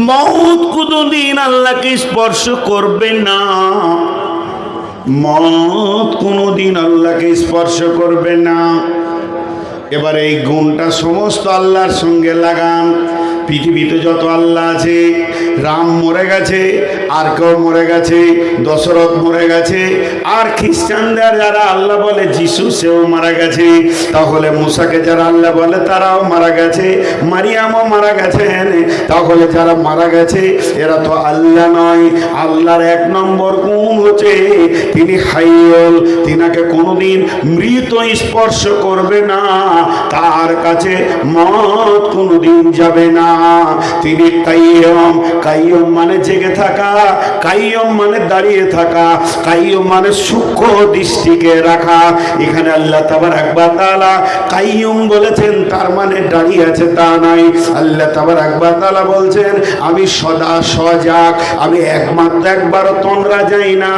মওত কোনোদিন আল্লাহকে স্পর্শ করবে না, মওত কোনোদিন আল্লাহকে স্পর্শ করবে না। এবার এই গুণটা সমস্ত আল্লাহর সঙ্গে লাগান। পৃথিবীতে যত আল্লাহ আছে, রাম মরে গেছে, আর কেউ মরে গেছে, দশরথ মরে গেছে, আর খ্রিস্টানদের যারা আল্লাহ বলে যিশু সেও মারা গেছে, তাহলে মুসাকে যারা আল্লাহ বলে তারাও মারা গেছে, মারিয়ামও মারা গেছেন। তাহলে যারা মারা গেছে এরা তো আল্লাহ নয়। আল্লাহর এক নম্বর গুণ হচ্ছে তিনি হাইয়ুল, তিনাকে কোনোদিন মৃত স্পর্শ করবে না, তার কাছে মওত কোনোদিন যাবে না। তিনি কাইয়ুম, কাইয়ুম মানে জেগে থাকা, কাইয়ুম মানে দাঁড়িয়ে থাকা, কাইয়ুম মানে সূক্ষ্ম দৃষ্টিকে রাখা। এখানে আল্লাহ তাবারক ওয়া তাআলা কাইয়ুম বলেছেন, তার মানে দাঁড়িয়ে আছে তা নয়। আল্লাহ তাবারক ওয়া তাআলা বলছেন আমি সদা সজাগ, আমি একবারও তন্দ্রা যাই না,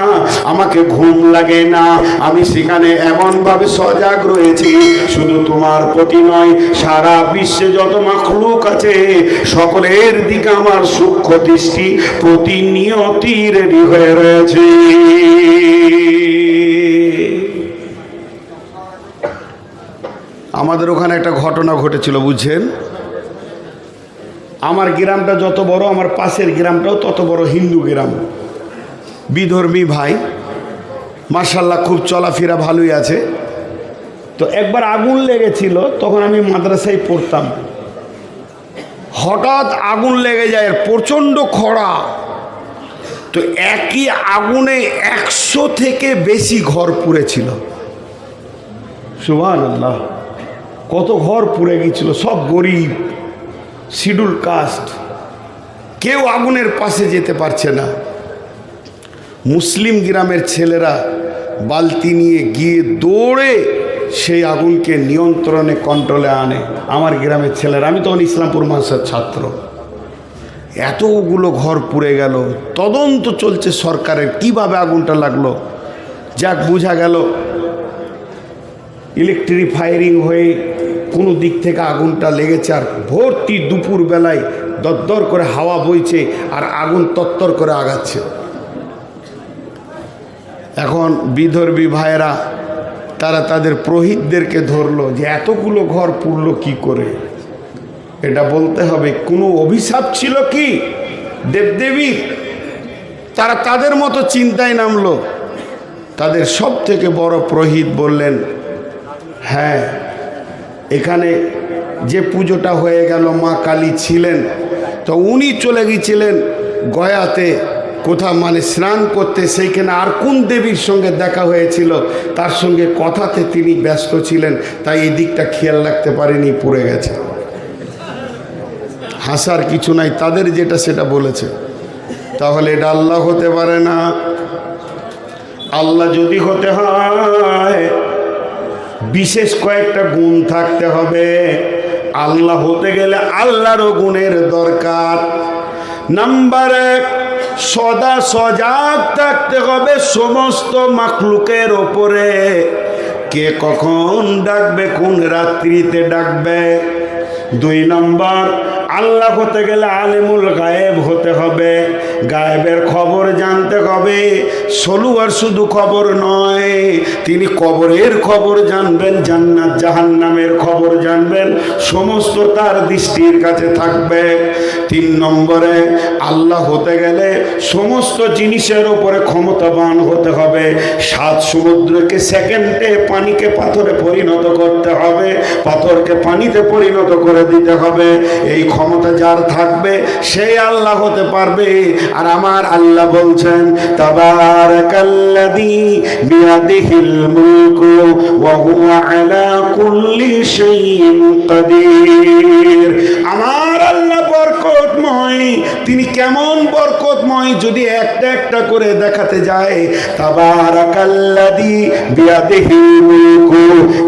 আমাকে ঘুম লাগে না, আমি সেখানে এমনভাবে সজাগ রয়েছি। শুধু তোমার প্রতি নয়, সারা বিশ্বে যত মাখলুক আছে সকলের দিকে আমার সূক্ষ্ম দৃষ্টি প্রতিনিয়তি রেডি হয়ে রয়েছে। আমাদের ওখানে একটা ঘটনা ঘটেছিল, বুঝছেন। আমার গ্রামটা যত বড়, আমার পাশের গ্রামটাও তত বড় হিন্দু গ্রাম, বিধর্মী ভাই, মাশাআল্লাহ খুব চলাফেরা ভালোই আছে। তো একবার আগুন লেগেছিল, তখন আমি মাদ্রাসায় পড়তাম। হঠাৎ আগুন লেগে যায়, প্রচণ্ড খরা। তো একই আগুনে 100 থেকে বেশি ঘর পুড়েছিল। সুবহানাল্লাহ, কত ঘর পুড়ে গিয়েছিল, সব গরিব, শিডিউল কাস্ট, কেউ আগুনের পাশে যেতে পারছে না। মুসলিম গ্রামের ছেলেরা বালতি নিয়ে গিয়ে দৌড়ে সেই আগুনকে নিয়ন্ত্রণে, কন্ট্রোলে আনে। আমার গ্রামের ছেলেরা, আমি তখন ইসলামপুর মাদ্রাসার ছাত্র। এতগুলো ঘর পুড়ে গেল, তদন্ত চলছে সরকারের কিভাবে আগুনটা লাগলো। যাক, বোঝা গেল ইলেকট্রিক ফায়ারিং হয়ে কোনো দিক থেকে আগুনটা লেগেছে। আর ভর্তি দুপুর বেলায় দরদর করে হাওয়া বইছে আর আগুন তত্তর করে আগাচ্ছে। এখন বিধর্মী ভাইয়েরা তারা তাদের পুরোহিতদেরকে ধরলো যে এতগুলো ঘর পুড়লো কি করে। এটা বলতে হবে কোনো অভিশাপ ছিল কি দেবদেবীর। তারা তাদের মতো চিন্তায় নামলো। তাদের সব থেকে বড় পুরোহিত বললেন, হ্যাঁ, এখানে যে পুজোটা হয়ে গেল মা কালী ছিলেন, তো উনি চলে গিয়েছিলেন গয়াতে কোথা মানে স্নান করতে, সেইখানে আর কোন দেবীর সঙ্গে দেখা হয়েছিল, তার সঙ্গে কথাতে তিনি ব্যস্ত ছিলেন, তাই এই দিকটা খেয়াল রাখতে পারেনি, পড়ে গেছে। হাসার কিছু নাই, তাদের যেটা সেটা বলেছে। তাহলে এটা আল্লাহ হতে পারে না। আল্লাহ যদি হতে হয় বিশেষ কয়েকটা গুণ থাকতে হবে। আল্লাহ হতে গেলে আল্লাহরও গুণের দরকার। নাম্বার 1, সদা সজাগ থাকতে হবে সমস্ত মাখলুকের ওপরে। কে কখন ডাকবে, কোন রাত্রিতে ডাকবে। 2 নম্বর, আল্লাহ হতে গেলে আলিমুল গায়েব হতে হবে। গায়েবের খবর জানতে হবে। সলুয়ার শুধু খবর নয়, তিনি কবরের খবর জানবেন, জান্নাত জাহান্নামের খবর জানবেন, সমস্ত তার দৃষ্টির কাছে থাকবে। 3 নম্বরে, আল্লাহ হতে গেলে সমস্ত জিনিসের উপরে ক্ষমতাবান হতে হবে। 7 সমুদ্রকে সেকেন্ডে, পানিকে পাথরে পরিণত করতে হবে, পাথরকে পানিতে পরিণত করে দিতে হবে। এই ক্ষমতা যার থাকবে সেই আল্লাহ হতে পারবে। আর আমার আল্লাহ বলছেন, তাবারাকাল্লাযী বিয়াদিহিল মুলকু ওয়া হুয়া আলা কুল্লি শাইইন কাদির। আমার আল্লাহ বরকতময়। তিনি কেমন বরকতময় যদি একটা একটা করে দেখাতে যায়। তাবারাকাল্লাযী বিয়াদিহিল মুলকু,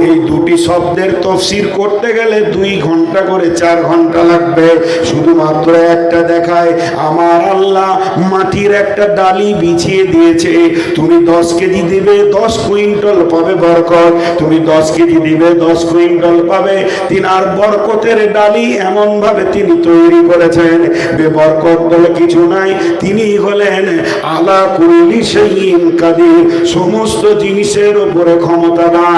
এই দুটি শব্দের তাফসীর করতে গেলে 2 ঘন্টা করে 4 ঘন্টা লাগবে। শুধুমাত্র একটা দেখায়, আমার আল্লাহ মাটির একটা ডালি বিছিয়ে দিয়েছে। তুমি 10 কেজি দিবে 10 কুইন্টাল পাবে বরকত, তুমি 10 কেজি দিবে 10 কুইন্টাল পাবে। তিনার বরকতের ডালি এমন ভাবে তিনি তৈরি করেছেন, বেবরকত কুদরত বলে কিছু নাই। তিনি হলেন আলা কুল্লি শাইইন কাদির, সমস্ত জিনিসের উপরে ক্ষমতাবান।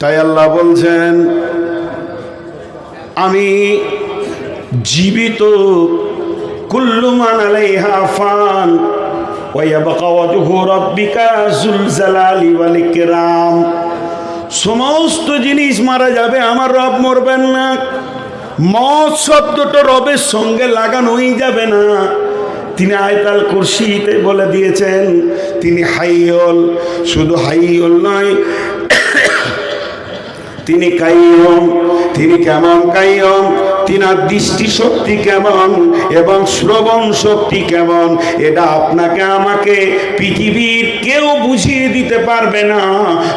তাই আল্লাহ বলছেন আমি জীবিত, কুল্লু মান আলাইহা ফান ওয়া ইয়াবকা ওয়াজহু রাব্বিকা যুল জালালি ওয়াল ইকরাম। সমস্ত জিনিস মারা যাবে, আমার রব মরবেন না। মত শব্দটা রবের সঙ্গে লাগানোই যাবে না। তিনি আয়াতুল কুরসিতে বলে দিয়েছেন তিনি হাইয়ুল, শুধু হাইয়ুল নয়, তিনি কাইয়ুম। তিনি কেমন কাইয়ুম, তিনার দৃষ্টি শক্তি কেমন এবং শ্রবণ শক্তি কেমন, এটা আপনাকে আমাকে পৃথিবীর কেউ বুঝিয়ে দিতে পারবে না।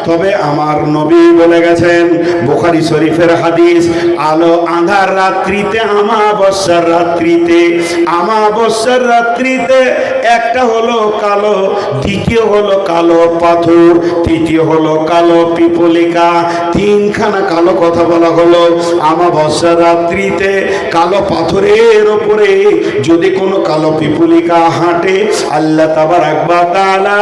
তবে আমার নবী বলে গেছেন, বুখারী শরীফের হাদিস, আলো আঁধার রাত্রিতে, আমাবস্যার রাত্রিতে, আমাবস্যার রাত্রিতে একটা হলো কালো, দ্বিতীয় হলো কালো পাথর, তৃতীয় হলো কালো পিপলিকা, তিনখানা কালো কথা বলা হলো। আমাবস্যার রাত্রি কালো পাথরের উপরে যদি কোনো কালো পিপুলিকা হাঁটে, আল্লাহ তাবারাক ওয়া তাআলা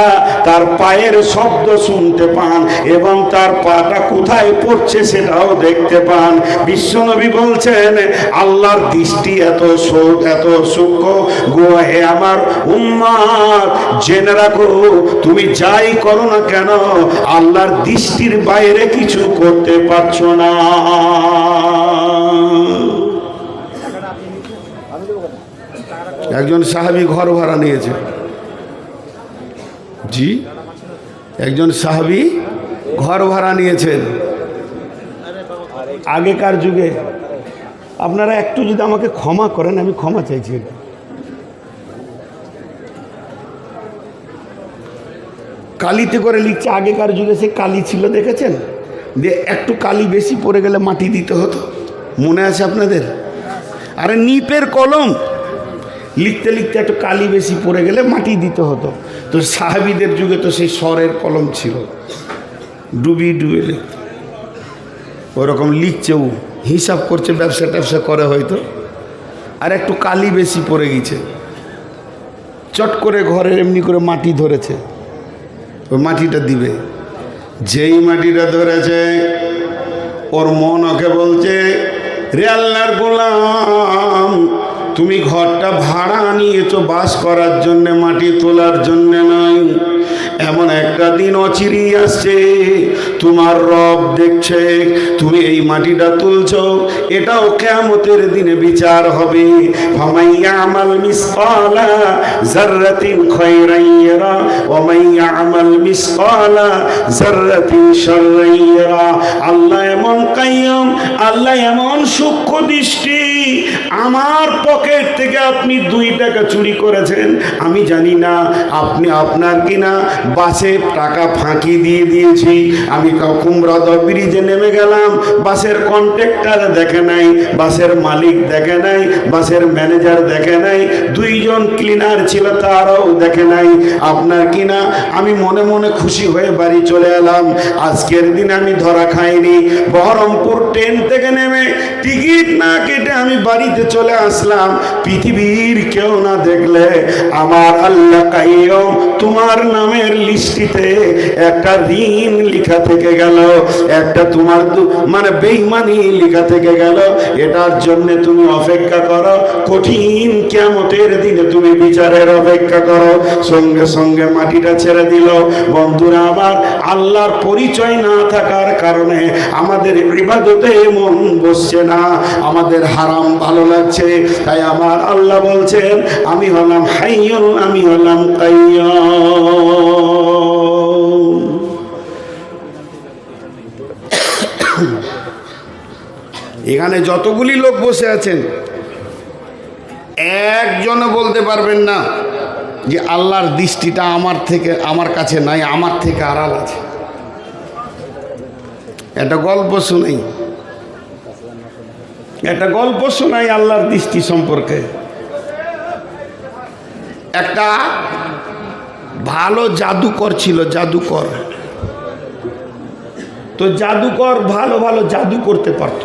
তার পায়ের শব্দ শুনতে পান এবং তার পাটা কোথায় পড়ছে সেটাও দেখতে পান। বিশ্বনবী বলছেন আল্লাহর দৃষ্টি এত সূক্ষ্ম গো হে আমার উম্মত, জেনে রাখো তুমি যাই করো না কেন আল্লাহর দৃষ্টির বাইরে কিছু করতে পারছো না। একজন সাহাবী ঘর ভাড়া নিয়েছে, জি, একজন সাহাবী ঘর ভাড়া নিয়েছেন আগেকার যুগে। আপনারা একটু যদি আমাকে ক্ষমা করেন, আমি ক্ষমা চাইছি। কালিতে করে লিখছে, আগেকার যুগে সে কালি ছিল দেখেছেন, দিয়ে একটু কালি বেশি পড়ে গেলে মাটি দিতে হতো, মনে আছে আপনাদের? আরে নিপের কলম, লিখতে লিখতে একটু কালি বেশি পড়ে গেলে মাটি দিতে হতো। তো সাহাবীদের যুগে তো সেই স্বরের কলম ছিল, ডুবিয়ে ডুবিয়ে লিখত। ওরকম লিখছে, ও হিসাব করছে, ব্যবসা ট্যাবসা করে হয়তো, আর একটু কালি বেশি পড়ে গেছে, চট করে ঘরের এমনি করে মাটি ধরেছে, ওই মাটিটা দিবে। যেই মাটিটা ধরেছে ওর মন ওকে বলছে, রে আল্লাহর গোলাম, তুমি ঘরটা ভাড়া নিয়েছো বাস করার জন্যে, মাটি তোলার জন্যে নয়। এমন একটা দিন অচিরেই আসছে, তোমার রব দেখছে তুমি এই মাটিটা তুলছো, এটাও কিয়ামতের দিনে বিচার হবে। ফামাইয়ামাল মিসকালা যাররাতিন খায়রান ইয়ারা ওয়া মাইয়ামাল মিসকালা যাররাতিন শাররান ইয়ারা। আল্লাহ এমন কাইয়ুম, আল্লাহ এমন সূক্ষ্ম দৃষ্টি। আমার পকেট থেকে আপনি 2 টাকা চুরি করেছেন, আমি জানি না আপনি আপনার কিনা বাসে টাকা ফাঁকি দিয়ে দিয়েছি। আমি কুমড়াদহ ব্রিজে নেমে গেলাম, বাসের কন্ট্রাক্টর দেখে নাই, বাসের মালিক দেখে নাই, বাসের ম্যানেজার দেখে নাই, 2 জন ক্লিনার ছিল তারাও দেখে নাই। আপনার কিনা আমি মনে মনে খুশি হয়ে বাড়ি চলে এলাম। আজকের দিন আমি ধরা খাইনি। বহরমপুর ট্রেন থেকে নেমে টিকিট না কেটে আমি বাড়িতে চলে আসলাম। পৃথিবীর কেউ না দেখলে আমার আল্লাহ কাইয়ুম তোমার নামের লিস্টিতে একটা ঋণ লেখা থেকে গেল, একটা তোমার মানে বেঈমানি লেখা থেকে গেল। এটার জন্য তুমি অপেক্ষা করো, কঠিন কিয়ামতের দিনে তুমি বিচারের অপেক্ষা করো। সঙ্গে সঙ্গে মাটিটা ছেড়ে দিল। বন্ধুরা আমার, আল্লাহর পরিচয় না থাকার কারণে আমাদের ইবাদতে মন বসছে না, আমাদের হারাম ভালো লাগছে। তাই আমার আল্লাহ বলছেন আমি হলাম হাইয়ুন, আমি হলাম কাইয়ুম। এখানে যতগুলি লোক বসে আছেন একজনও বলতে পারবেন না যে আল্লাহর দৃষ্টিটা আমার থেকে, আমার কাছে নাই, আমার থেকে আড়াল আছে। একটা গল্প শুনাই, একটা গল্প শোনাই আল্লাহর দৃষ্টি সম্পর্কে। একটা ভালো জাদুকর ছিল, জাদুকর। তো জাদুকর ভালো ভালো জাদু করতে পারত।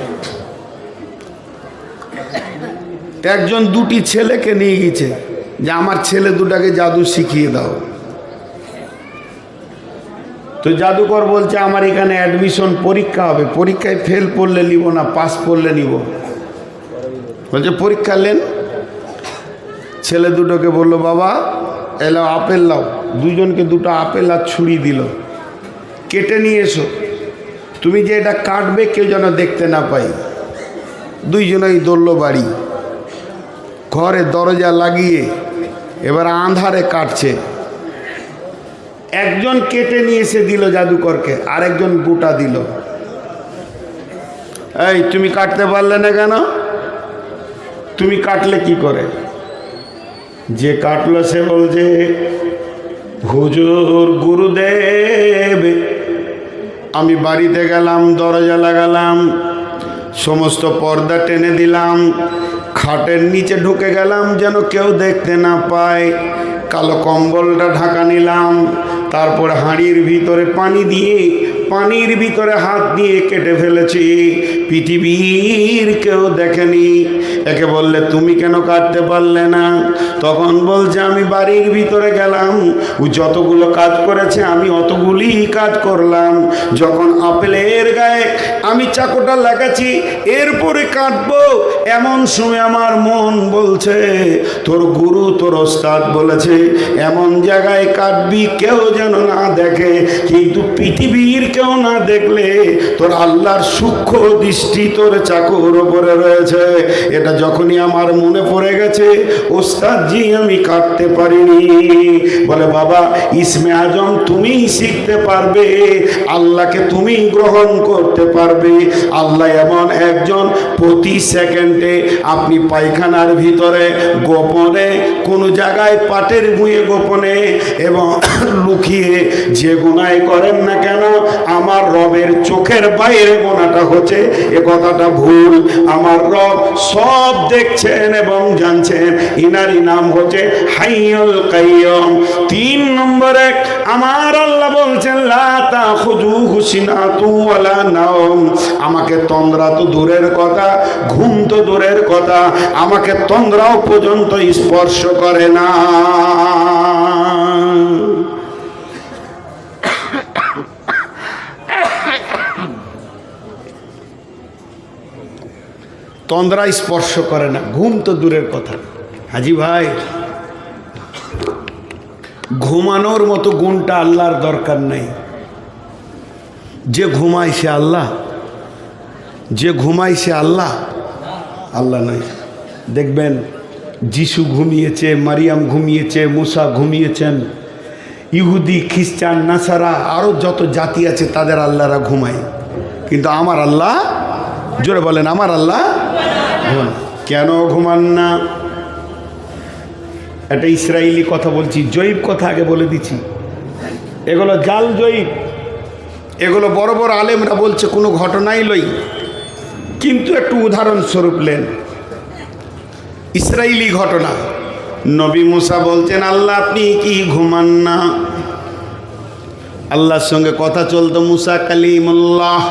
একজন দুটি ছেলেকে নিয়ে গেছে যে আমার ছেলে দুটাকে জাদু শিখিয়ে দাও। তো জাদুকর বলছে আমার এখানে অ্যাডমিশন পরীক্ষা হবে, পরীক্ষায় ফেল পড়লে নিব না, পাস পড়লে নিব। বলছে পরীক্ষা নেন। ছেলে দুটোকে বলল বাবা এলাও আপেল লাও, দুজনকে দুটো আপেল আর ছুরি দিল, কেটে নিয়ে এসো, তুমি যে এটা কাটবে কেউ যেন দেখতে না পাই। দুইজনেই দৌড়ল বাড়ি, ঘরে দরজা লাগিয়ে এবার আন্ধারে কাটছে। একজন কেটে নিয়ে এসে দিল জাদুকরকে, আরেকজন গোটা দিল। এই তুমি কাটতে পারলে না কেন? তুমি কাটলে কি করে? যে কাটলো সে বলছে হুজুর গুরুদেব, আমি বাড়িতে গেলাম, দরজা লাগালাম, সমস্ত পর্দা টেনে দিলাম, খাটের নিচে ঢুকে গেলাম যেন কেউ দেখতে না পায়, কালো কম্বলটা ঢাকা নিলাম, তারপর হাঁড়ির ভিতরে পানি দিয়ে পানির ভিতরে হাত দিয়ে কেটে ফেলেছি, পৃথিবীর কেউ দেখেনি। একে বললে তুমি কেন কাটতে পারলে না? তখন বলছে আমি বাড়ির ভিতরে গেলাম, ও যতগুলো কাজ করেছে আমি অতগুলি কাজ করলাম, যখন আপেলের গায়ে আমি চাকুটা লাগাচ্ছি এরপরে কাটবো, এমন সময় আমার মন বলছে তোর গুরু তোর ওস্তাদ বলেছে এমন জায়গায় কাটবি কেউ যেন না দেখে, কিন্তু পৃথিবীর কেউ না দেখলে তোর আল্লাহর সূক্ষ্ম দৃষ্টি তোর চাকুর উপরে রয়েছে। এটা যখনই আমার মনে পড়ে গেছে ওস্তাদ জি আমি কাটতে পারিনি। বলে বাবা ইসমে আজম তুমি শিখতে পারবে, আল্লাহকে তুমি গ্রহণ করতে পারবে। আল্লাহ এমন একজন প্রতি সেকেন্ডে আপনি পায়খানার ভিতরে গোপনে কোনো জায়গায় পাটের ভুঁয়ে গোপনে এবং লুকিয়ে যে গুনাহ করেন না কেন আমার রবের চোখের বাইরে গোনাটা হচ্ছে এ কথাটা ভুল। আমার রব সব দেখছেন এবং জানছেন। ইনারই নাম হচ্ছে হাইয়ুল কাইয়ুম। 3 নম্বরে আমার আল্লাহ বলছেন লা তাখুযুহু সিনাতু ওয়ালা নাওম। আমাকে তন্দ্রা তো দূরের কথা, ঘুম তো দূরের কথা, আমাকে তন্দ্রাও পর্যন্ত স্পর্শ করে না। তন্দ্রা স্পর্শ করে না, ঘুম তো দূরের কথা। হাজি ভাই ঘুমানোর মতো গুণটা আল্লাহর দরকার নেই। যে ঘুমায় সে আল্লাহ, যে ঘুমায় সে আল্লাহ, আল্লাহ নাই। দেখবেন যিশু ঘুমিয়েছে, মারিয়াম ঘুমিয়েছে, মুসা ঘুমিয়েছেন, ইহুদি খ্রিস্টান নাসারা আরও যত জাতি আছে তাদের আল্লাহরা ঘুমায়, কিন্তু আমার আল্লাহ, জোরে বলেন আমার আল্লাহ ঘুমান। কেন ঘুমান না? একটা ইসরায়েলি কথা বলছি, জয়ীব কথা আগে বলে দিচ্ছি, এগুলো জাল জয়ীব, এগুলো বড় বড় আলেমরা বলছে কোনো ঘটনাই লই, কিন্তু একটু উদাহরণস্বরূপ লেন। ইসরায়েলি ঘটনা, নবী মুসা বলছেন আল্লাহ আপনি কি ঘুমান না? আল্লাহর সঙ্গে কথা চলতো, মুসা কালিমুল্লাহ।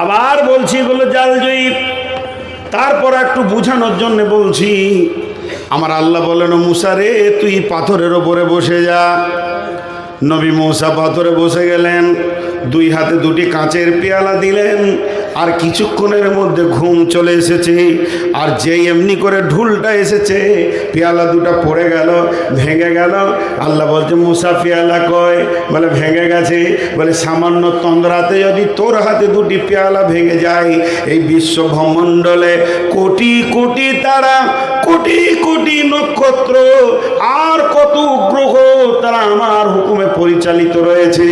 আবার বলছি এগুলো জাল জয়ীব। তারপর একটু বোঝানোর জন্য বলছি, আমার আল্লাহ বলেন মুসা রে তুই পাথরের ওপরে বসে যা। নবী মুসা পাথরে বসে গেলেন, 2 হাতে 2টি কাঁচের পেয়ালা দিলেন, আর কিছুক্ষণের মধ্যে ঘুম চলে এসেছে। আর যেই এমনি করে ঢুলটা এসেছে পেয়ালা 2টা পড়ে গেল, ভেঙে গেল। আল্লাহ বলছে মুসা পেয়ালা কয়? বলে ভেঙে গেছে। বলে সামান্য তন্দ্রাতে যদি তোর হাতে 2টি পেয়ালা ভেঙে যায়, এই বিশ্ব ব্রহ্মাণ্ডলে কোটি কোটি তারা, কোটি কোটি নক্ষত্র, আর কত গ্রহ তারা আমার হুকুমে পরিচালিত রয়েছে।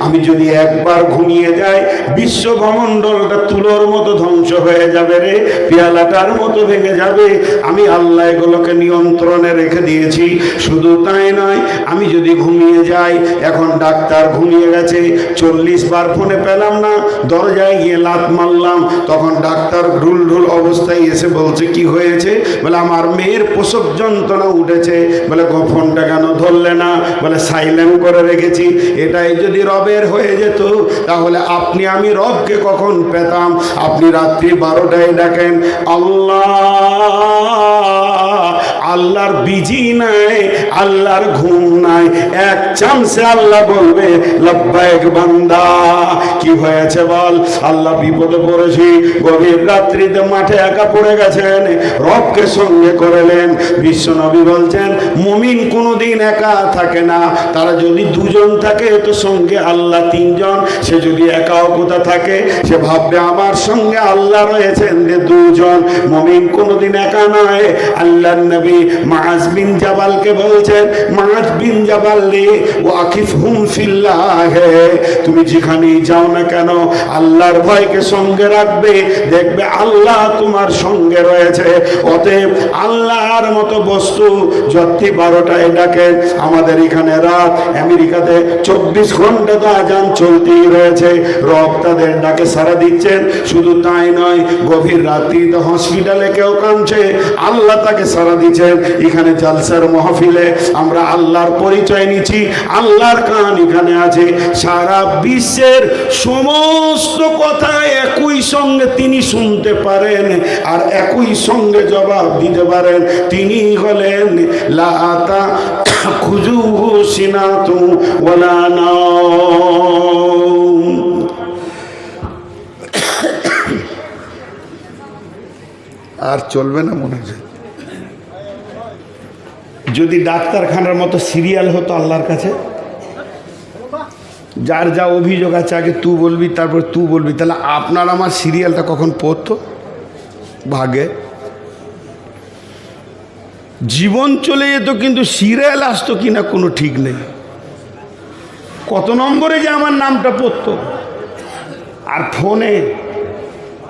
আমি যদি একবার ঘুমিয়ে যাই বিশ্ব ব্রহ্মাণ্ডলটা তুলোর মতো ধ্বংস হয়ে যাবে রে, পেয়ালাটার মতো ভেঙে যাবে। আমি আল্লাহ এগুলোকে নিয়ন্ত্রণে রেখে দিয়েছি। শুধু তাই নয়, আমি যদি ঘুমিয়ে যাই, এখন ডাক্তার ঘুমিয়ে গেছে, 40 বার ফোনে পেলাম না, দরজায় গিয়ে লাত মারলাম, তখন ডাক্তার ঢুল ঢুল অবস্থায় এসে বলছে কি হয়েছে? বলে আমার মেয়ের প্রসব যন্ত্রণা উঠেছে। বলে ফোনটা কেন ধরলে না? বলে সাইলেন্ট করে রেখেছি। এটাই যদি রবের হয়ে যেত তাহলে আপনি আমি রবকে কখন পেতাম ডাকতাম, আপনি রাত্রি 12টায় ডাকেন আল্লাহ, আল্লাহর বিজি নাই, আল্লাহর ঘুম নাই, এক চান্সে আল্লাহ বলবে লাব্বাইক বান্দা, কি হয়েছে বল? আল্লাহ বিপদে পড়েছি, গভীর রাত্রিতে মাঠে একা পড়ে গেছেন, রবকে সঙ্গে করলেন। বিশ্বনবী বলছেন মুমিন কোনোদিন একা থাকে না, তারা যদি দুজন থাকে তো সঙ্গে আল্লাহ তিনজন, সে যদি একাও কোথা থাকে সে ভাববে আমার সঙ্গে আল্লাহ রয়েছেন যে দুজন। মুমিন কোনোদিন একা নয়। আল্লাহর নবী মুআজ বিন জাবালকে বলছেন, মুআজ বিন জাবাল রে ওয়াকিফহুম ফিল্লাহ, তুমি যেখানেই যাও না কেন আল্লাহর ভয়কে সঙ্গে রাখবে, দেখবে আল্লাহ তোমার সঙ্গে রয়েছে। অতএব আল্লাহর মতো বস্তু যতই 12টায় ডাকেন, আমাদের এখানে রাত, আমেরিকাতে 24 ঘন্টা তো আজান চলতেই রয়েছে, রব তাদের ডাকে সাড়া দিচ্ছেন। শুধু তাই নয়, গভীর রাত্রিতে হসপিটালে কেউ কাঁদছে, আল্লাহ তাকে সাড়া দিচ্ছেন। এখানে জালসার মাহফিলে আমরা আল্লাহর পরিচয় নিচ্ছি, আল্লাহর কান এখানে আছে। সারা বিশ্বের সমস্ত কথা একই সঙ্গে তিনি শুনতে পারেন আর একই সঙ্গে জবাব দিতে পারেন। তিনি হলেন লা তাখুযুহু সিনাতু ওয়ালা নাওম। আর চলবে না মনে হয়। যদি ডাক্তারখানার মতো সিরিয়াল হতো আল্লাহর কাছে, যার যা অভিযোগ আছে আগে তু বলবি, তারপর তু বলবি, তাহলে আপনার আমার সিরিয়ালটা কখন পড়তো? ভাগে জীবন চলে যেত, কিন্তু সিরিয়াল আসতো কিনা কোনো ঠিক নেই। কত নম্বরে যে আমার নামটা পড়তো। আর ফোনে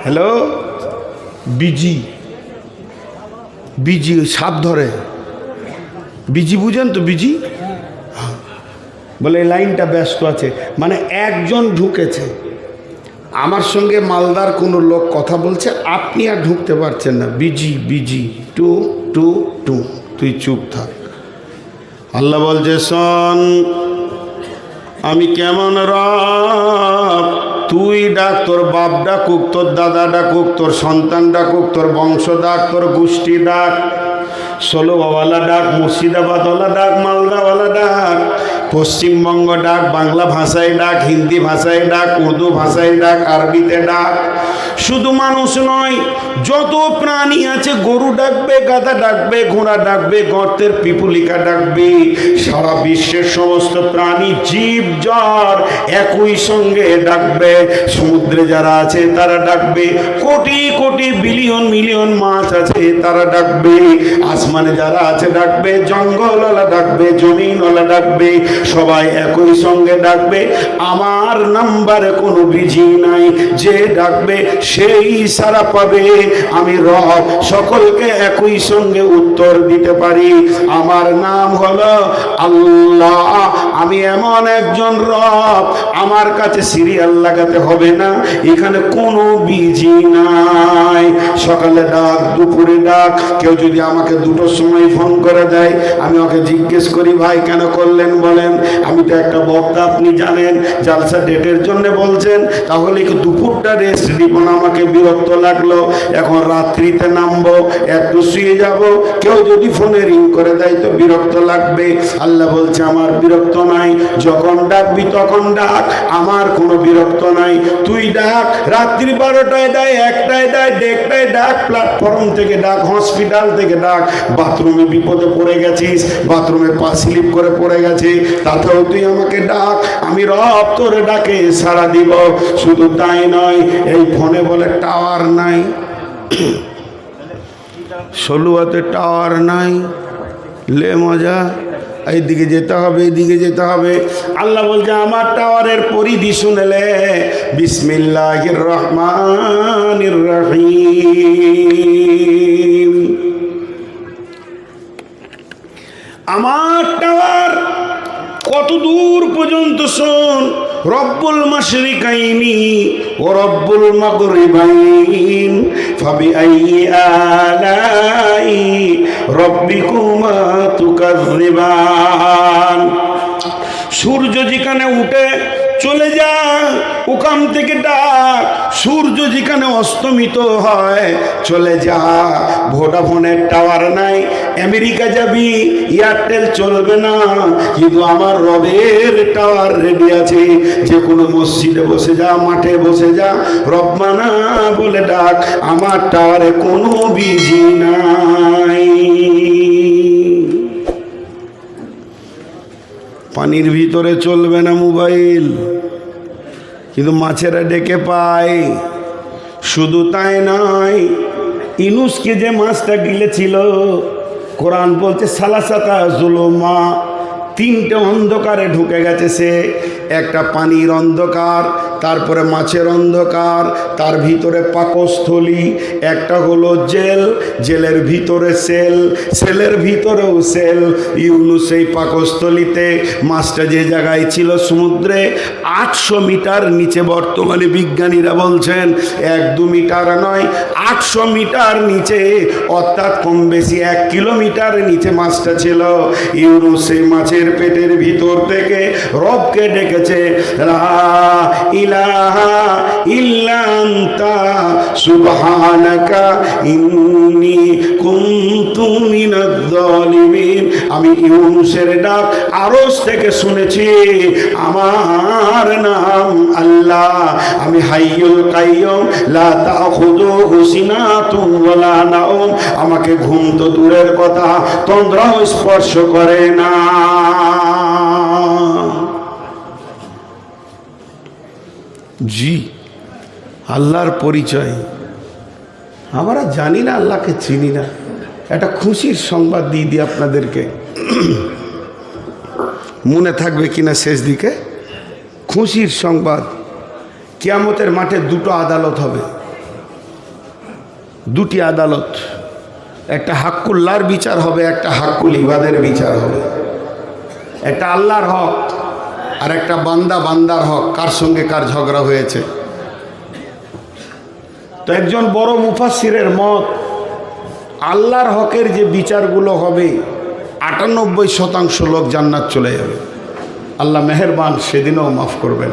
হ্যালো বিজি বিজি, সাপ ধরে বিজি, বুঝেন তো বিজি, বলে এই লাইনটা ব্যস্ত আছে, মানে একজন ঢুকেছে। আমার সঙ্গে মালদার কোনো লোক কথা বলছে, আপনি আর ঢুকতে পারছেন না, বিজি বিজি, টু টু টু, তুই চুপ থাক। আল্লাহ বলছে শোন, আমি কেমন রব, তুই ডাক, তোর বাপ ডাকুক, তোর দাদা ডাকুক, তোর সন্তান ডাকুক, তোর বংশ ডাক, তোর গোষ্ঠী ডাক, ষোলোবাওয়ালা ডাক, মুর্শিদাবাদওয়ালা ডাক, মালদাওয়ালা ডাক, পশ্চিমবঙ্গ ডাক, বাংলা ভাষায় ডাক, হিন্দি ভাষায় ডাক, উর্দু ভাষায় ডাক, আরবিতে ডাক। শুধু মানুষ নয়, যত প্রাণী আছে, গরু ডাকবে, গাধা ডাকবে, ঘোড়া ডাকবে, গর্তের পিপুলিকা ডাকবে, সারা বিশ্বের সমস্ত প্রাণী জীব জ্বর একই সঙ্গে ডাকবে। সমুদ্রে যারা আছে তারা ডাকবে, কোটি কোটি বিলিয়ন মিলিয়ন মাছ আছে তারা ডাকবে, আসমানে যারা আছে ডাকবে, জঙ্গলওয়ালা ডাকবে, জমিনওয়ালা ডাকবে, সবাই একই সঙ্গে ডাকবে। আমার নাম্বারে কোনো বিজি নাই, যে ডাকবে সেই সারা পাবে। আমি রব, সকলকে একই সঙ্গে উত্তর দিতে পারি। আমার নাম হলো আল্লাহ। আমি এমন একজন রব, আমার কাছে সিরিয়াল লাগাতে হবে না, এখানে কোনো বিজি নাই। সকালে ডাক, দুপুরে ডাক, কেউ যদি আমাকে 2টোর সময় ফোন করে দেয়, আমি ওকে জিজ্ঞেস করি ভাই কেন করলেন বলেন, আমি তো একটা বক্তা, আপনি জানেন জালসা ডেটের জন্য বলছেন, তাহলে একটু দুপুরটা রেস্ট দিব না, আমাকে বিরক্ত লাগলো, এখন রাত্রিতে নামবো, একটু শুয়ে যাব। কেউ যদি ফোনে রিং করে দেয় তো বিরক্ত লাগবে। আল্লাহ বলছে আমার বিরক্ত নাই, যখন ডাকবি তখন ডাক, আমার কোনো বিরক্ত নাই। তুই ডাক, রাত্রি 12টায় ডাক, 1টায় ডাক, 1টায় ডাক, প্ল্যাটফর্ম থেকে ডাক, হসপিটাল থেকে ডাক, বাথরুমে বিপদে পড়ে গেছিস, বাথরুমে পা স্লিপ করে পড়ে গেছে, তাতেও তুই আমাকে ডাক, আমি রব তোর ডাকে সাড়া দিব। শুধু তাই নয়, এই ফোনে বলে টাওয়ার নাই, সলুয়াতে টাওয়ার নাই, লে মজা, এইদিকে যেতে হবে, এইদিকে যেতে হবে। আল্লাহ বলছে আমার টাওয়ারের পরিধি শুনেলে, বিসমিল্লাহির রহমানির রহিম, আমার টাওয়ার কত দূর পর্যন্ত শোন। রব্বুল মাশরিকাইনি ও রব্বুল মাগরিবাইন ফাবিআইয়ি আলাই রব্বিকুমা তুকাযযিবান। সূর্য যেখানে উঠে চলে যা, ওখান থেকে ডাক, সূর্য যেখানে অস্তমিত হয় চলে যা। ভোডাফোনের টাওয়ার নাই, আমেরিকা যাবি, এয়ারটেল চলবে না, কিন্তু আমার রবের টাওয়ার রেডি আছে। যে কোনো মসজিদে বসে যা, মাঠে বসে যা, রব্বানা বলে ডাক, আমার টাওয়ারে কোনো বিজি নাই। পানির ভিতরে চলবে না মোবাইল, কিন্তু মাছেরা ডেকে পায়। শুধু তাই নয়, ইউনূসকে যে মাছটা গিলেছিল, কোরআন বলছে সালাসাতা জুলুমা, তিনটে অন্ধকারে ঢুকে গেছে সে। একটা পানির অন্ধকার, তারপরে মাছের অন্ধকার, তার ভিতরে পাকস্থলী, একটা হলো জেল, জেলের ভিতরে সেল, সেলের ভিতরেও সেল। ইউনূস সেই পাকস্থলীতে, মাছটা যে জায়গায় ছিল সমুদ্রে 800 মিটার নিচে, বর্তমানে বিজ্ঞানীরা বলছেন 1-2 মিটার নয়, 800 মিটার নিচে, অর্থাৎ কম বেশি 1 কিলোমিটার নিচে মাছটা ছিল। ইউনূস সেই মাছের পেটের ভিতর থেকে রবকে ডেকেছে, লা ইলাহা ইল্লা আনতা সুবহানাকা ইন্নী কুনতু মিনাজ জালিমিন। আমি ইউনূসের ডাক আরশ থেকে শুনেছি, আমার নাম আল্লাহ, আমি হাইয়ুল কাইয়ুম, লা তাখুযুহু সিনাতুন ওয়ালা নাওম, আমাকে ঘুম তো দূরের কথা, তন্দ্রাও স্পর্শ করে না। জি, আল্লাহর পরিচয় আমরা জানি না, আল্লাহকে চিনি না। একটা খুশির সংবাদ দিয়ে দিই আপনাদেরকে, মনে থাকবে কিনা শেষ দিকে। খুশির সংবাদ, কিয়ামতের মাঠে দুটো আদালত হবে, দুটি আদালত। একটা হাক্কুল্লাহর বিচার হবে, একটা হাক্কুল ইবাদের বিচার হবে। একটা আল্লাহর হক আর একটা বান্দার হক, কার সঙ্গে কার ঝগড়া হয়েছে। তো একজন বড় মুফাসসিরের মত, আল্লাহর হকের যে বিচারগুলো হবে 98% লোক জান্নাত চলে যাবে। আল্লাহ মেহেরবান, সেদিনও মাফ করবেন।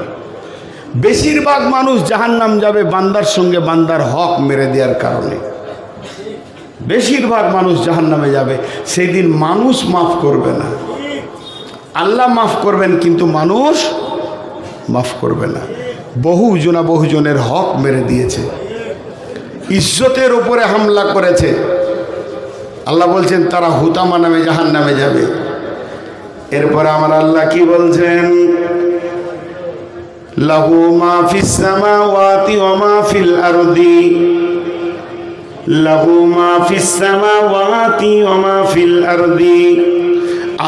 বেশিরভাগ মানুষ জাহান্নাম যাবে বান্দার সঙ্গে বান্দার হক মেরে দেওয়ার কারণে। বেশিরভাগ মানুষ জাহান্নামে যাবে, সেদিন মানুষ মাফ করবে না। আল্লাহ মাফ করবেন, কিন্তু মানুষ মাফ করবে না। বহুজনের হক মেরে দিয়েছে, ইজ্জতের উপরে হামলা করেছে। আল্লাহ বলছেন তারা হুতামা নামে জাহান্নামে যাবে। এরপর আমার আল্লাহ কি বলছেন, লাহু মা ফিস সামাওয়াতি ওয়া মা ফিল আরদি, লাহু মা ফিস সামাওয়াতি ওয়া মা ফিল আরদি,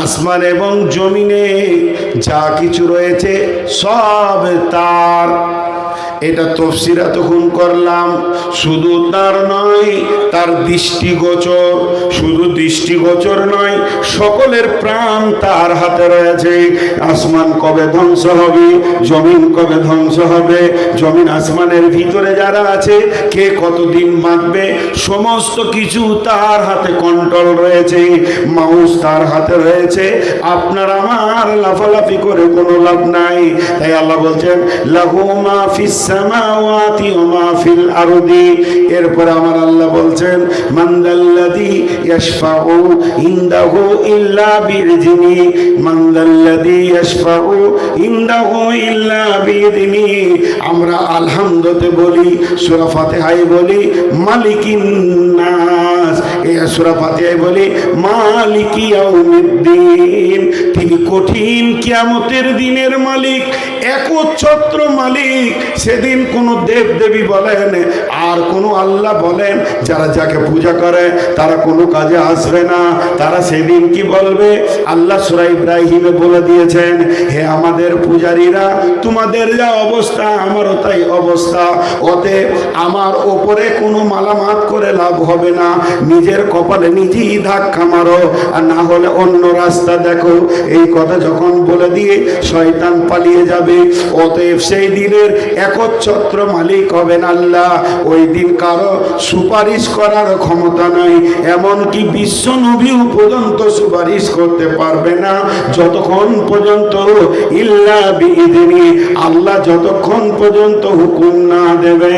আসমান এবং জমিনে যা কিছু রয়েছে সব তার। এটা তফসির এতক্ষণ করলাম। শুধু তার নয়, তার দৃষ্টিগোচর, শুধু দৃষ্টিগোচর নয়, সকলের প্রাণ তার হাতে রয়েছে। আসমান কবে ধ্বংস হবে, জমিন কবে ধ্বংস হবে, জমিন আসমানের ভিতরে যারা আছে কে কতদিন বাঁচবে, সমস্ত কিছু তার হাতে কন্ট্রোল রয়েছে। মাউস তার হাতে রয়েছে। আপনার আমার লাফালাফি করে কোনো লাভ নাই। তাই আল্লাহ বলছেন লাহু মা ফিস সামাওয়াতি ওয়া মা ফিল আরদি। এরপর আমার আল্লাহ বলছেন মান যাল্লাযী ইয়াশফাউ ইনদাহু ইল্লা বিইযনি, মান যাল্লাযী ইয়াশফাউ ইনদাহু ইল্লা বিইযনি। আমরা আলহামদুতে বলি, সূরা ফাতিহায় বলি মালিকিন নাস, এই সূরা ফাতিহায় বলি মালিকি ইয়াউমিদ্দিন। তিনি কঠিন কিয়ামতের দিনের মালিক, একচ্ছত্র মালিক। সেদিন কোনো দেব দেবী বলেন আর কোনো আল্লাহ বলেন, যারা যাকে পূজা করে তারা কোনো কাজে আসবে না। তারা সেদিন কি বলবে? আল্লাহ সূরা ইব্রাহিমে বলে দিয়েছেন, হে আমাদের পূজারীরা, তোমাদের যা অবস্থা আমারও তাই অবস্থা। অতএব আমার ওপরে কোনো মালামাত করে লাভ হবে না। নিজের নিজের কপালে নিজেই ধাক্কা মারো, আর না হলে অন্য রাস্তা দেখো। এই কথা যখন বলে দিয়ে শয়তান পালিয়ে যাবে। অতএব সেই দিনের একচ্ছত্র মালিক হবেন আল্লাহ। ওই দিন কারো সুপারিশ করার ক্ষমতা নাই, এমনকি বিশ্ব নবীও পর্যন্ত সুপারিশ করতে পারবে না যতক্ষণ পর্যন্ত ইল্লা বিইذনি, আল্লাহ যতক্ষণ পর্যন্ত হুকুম না দেবেন।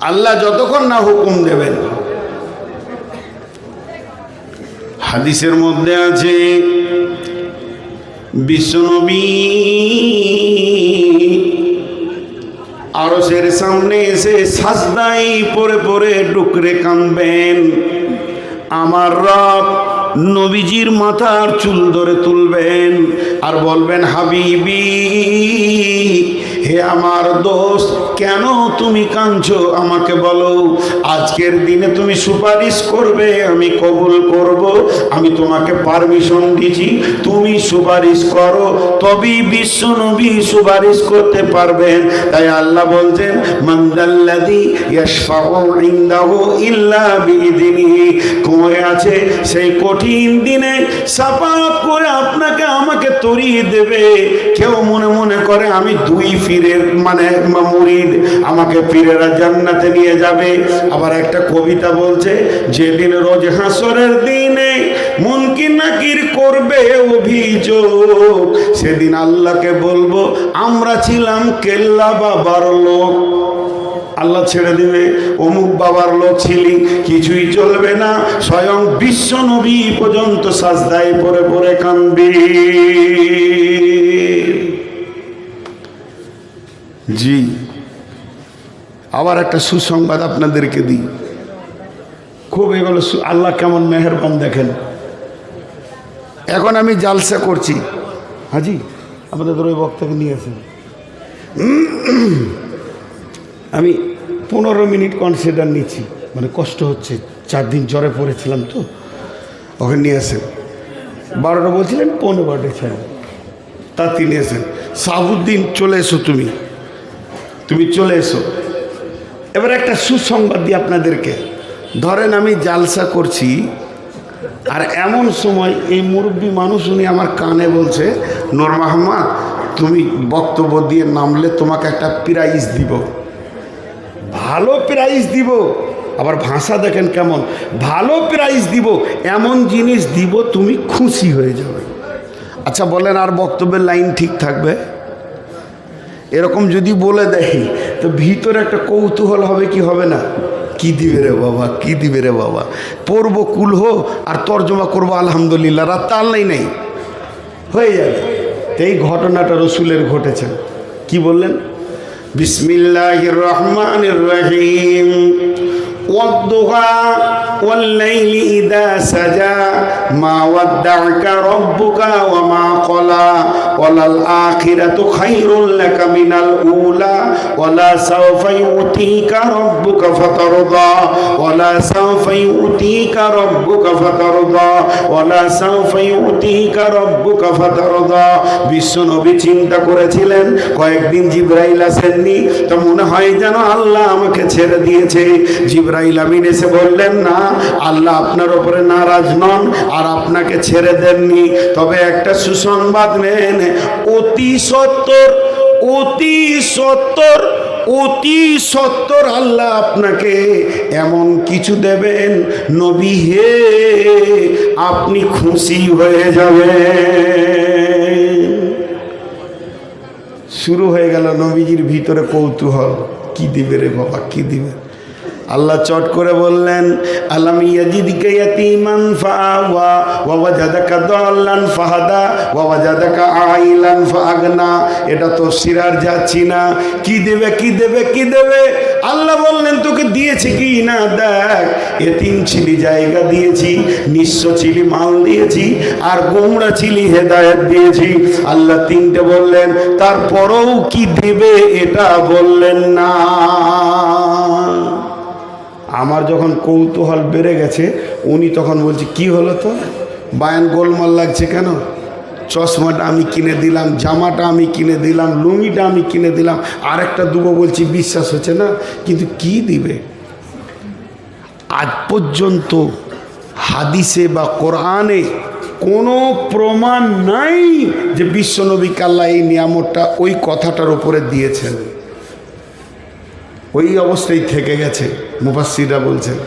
আল্লাহ যতক্ষণ না হুকুম দেবেন। হাদিসের মধ্যে আছে বিশ্বনবী আরশের সামনে এসে সাজদায় পড়ে পড়ে ডুকরে কাঁদবেন। আমার রব নবীজির মাথার চুল ধরে তুলবেন আর বলবেন, হাবিবি, হে আমার দোস্ত, কেন তুমি কাঁদছো আমাকে বলো। আজকের দিনে তুমি সুপারিশ করবে, আমি কবুল করব। আমি তোমাকে পারমিশন দিয়েছি, তুমি সুপারিশ করো, তবেই বিশ্ব নবী সুপারিশ করতে পারবেন। তাই আল্লাহ বলছেন, মানদাল্লাযী ইয়াশফাউ ইনদাহু ইল্লা বিইذনিহি। কই আছে সেই কঠিন দিনে সাফাত করে আপনাকে আমাকে তরিয়ে দেবে। কেউ মনে মনে করে আমি দুই পীরের মানে মুরিদ, আমাকে পীরেরা জান্নাতে নিয়ে যাবে। আবার একটা কবিতা বলছে, যেদিন রোজ হাসরের দিনে মুনকির নাকির করবে অভিযোগ, সেদিন আল্লাহকে বলবো আমরা ছিলাম কেল্লা বাবার লোক। আল্লাহ ছেড়ে দিবে, অমুক বাবার লোক ছিলি, কিছুই চলবে না। স্বয়ং বিশ্ব নবী পর্যন্ত সাজদায় পড়ে পড়ে কাঁদবে। জি, আবার একটা সুসংবাদ আপনাদেরকে দিই, খুব এগুলো আল্লাহ কেমন মেহেরবান দেখেন। এখন আমি জালসা করছি, হাজি আপনাদের ওই বক্তাকে নিয়ে আসেন। আমি 15 মিনিট কনসিডার নিচ্ছি, মানে কষ্ট হচ্ছে, 4 দিন জ্বরে পড়েছিলাম তো, ওখানে নিয়ে আসেন। 12টা বলছিলেন, 15 ছেড়ে তা তিনি এসেন। সাবুদ্দিন চলে এসো, তুমি চলে এসো। এবার একটা সুসংবাদ দিই আপনাদেরকে। ধরেন আমি জালসা করছি, আর এমন সময় এই মুরব্বী মানুষ উনি আমার কানে বলছে, নূর মাহমদ তুমি বক্তব্য দিয়ে নামলে তোমাকে একটা প্রাইজ দিব, ভালো প্রাইজ দিব। আবার ভাষা দেখেন কেমন, ভালো প্রাইজ দিব, এমন জিনিস দিব তুমি খুশি হয়ে যাবে। আচ্ছা বলেন, আর বক্তব্যের লাইন ঠিক থাকবে? এরকম যদি বলে দেয় তো ভিতরে একটা কৌতূহল হবে কি হবে না? কি দিবে রে বাবা, কি দিবে রে বাবা। পড়বো কুলহ আর তর্জমা করবো আলহামদুলিল্লাহ, রাত তাল্লাই নেই, হয়ে যাবে। এই ঘটনাটা রসুলের ঘটেছে। কি বললেন? বিসমিল্লাহির রহমানির রহিম। ওয়াদ-দুহা ওয়াল-লাইলি ইযা সাজা মা ওয়াদ্দা'আকা রাব্বুকা ওয়া মা ক্বালা ওয়ালাল আখিরাতু খায়রুল লাকা মিনাল উলা ওয়ালা সাওফা ইউতিকা রাব্বুকা ফাতারদা ওয়ালা সাওফা ইউতিকা রাব্বুকা ফাতারদা ওয়ালা সাওফা ইউতিকা রাব্বুকা ফাতারদা। বিশ্বনবী চিন্তা করেছিলেন, কয়েকদিন জিবরাইল আসেননি, তো মনে হয় যেন আল্লাহ আমাকে ছেড়ে দিয়েছে। জিবরাইল আমিন এসে বললেন, না, আল্লাহ আপনার উপরে নারাজ নন আর আপনাকে ছেড়ে দেননি। তবে একটা সুসংবাদ নেন, অতি সত্তর আল্লাহ আপনাকে এমন কিছু দেবেন, নবী হে আপনি খুশি হয়ে যাবেন। শুরু হয়ে গেল নবীজির ভিতরে কৌতূহল, কি দিবে রে বাবা, কি দিবে। আল্লাহ চট করে বললেন, আলাম ইয়াজিদকা ইয়াতীমান ফাআওয়া ওয়া ওয়াজাদাকা দাল্লান ফাহাদা ওয়া ওয়াজাদাকা আইলান ফাআগনা। এটা তো সিরার যাচ্ছি না, কি দেবে কি দেবে কি দেবে। আল্লাহ বললেন, তোকে দিয়েছি কি না দেখ। এতিম ছিলি, জায়গা দিয়েছি, নিঃস্ব ছিলি, মাল দিয়েছি, আর গোমরা ছিলি, হেদায়েত দিয়েছি। আল্লাহ তিনটে বললেন, তারপরেও কি দেবে এটা বললেন না। আমার যখন কৌতূহল বেড়ে গেছে, উনি তখন বলছে, কি হলো তো, বায়ান গোলমাল লাগছে কেন, চশমাটা আমি কিনে দিলাম, জামাটা আমি কিনে দিলাম, লুঙ্গিটা আমি কিনে দিলাম, আরেকটা দুবো বলছি বিশ্বাস হচ্ছে না, কিন্তু কি দিবে? আজ পর্যন্ত হাদিসে বা কোরআনে কোনো প্রমাণ নাই যে বিশ্বনবীকে আল্লাহ এই নিয়ামতটা ওই কথাটার উপরে দিয়েছেন। ওই অবস্থায় থেকে গেছে, মুফাসসিররা বলছেন।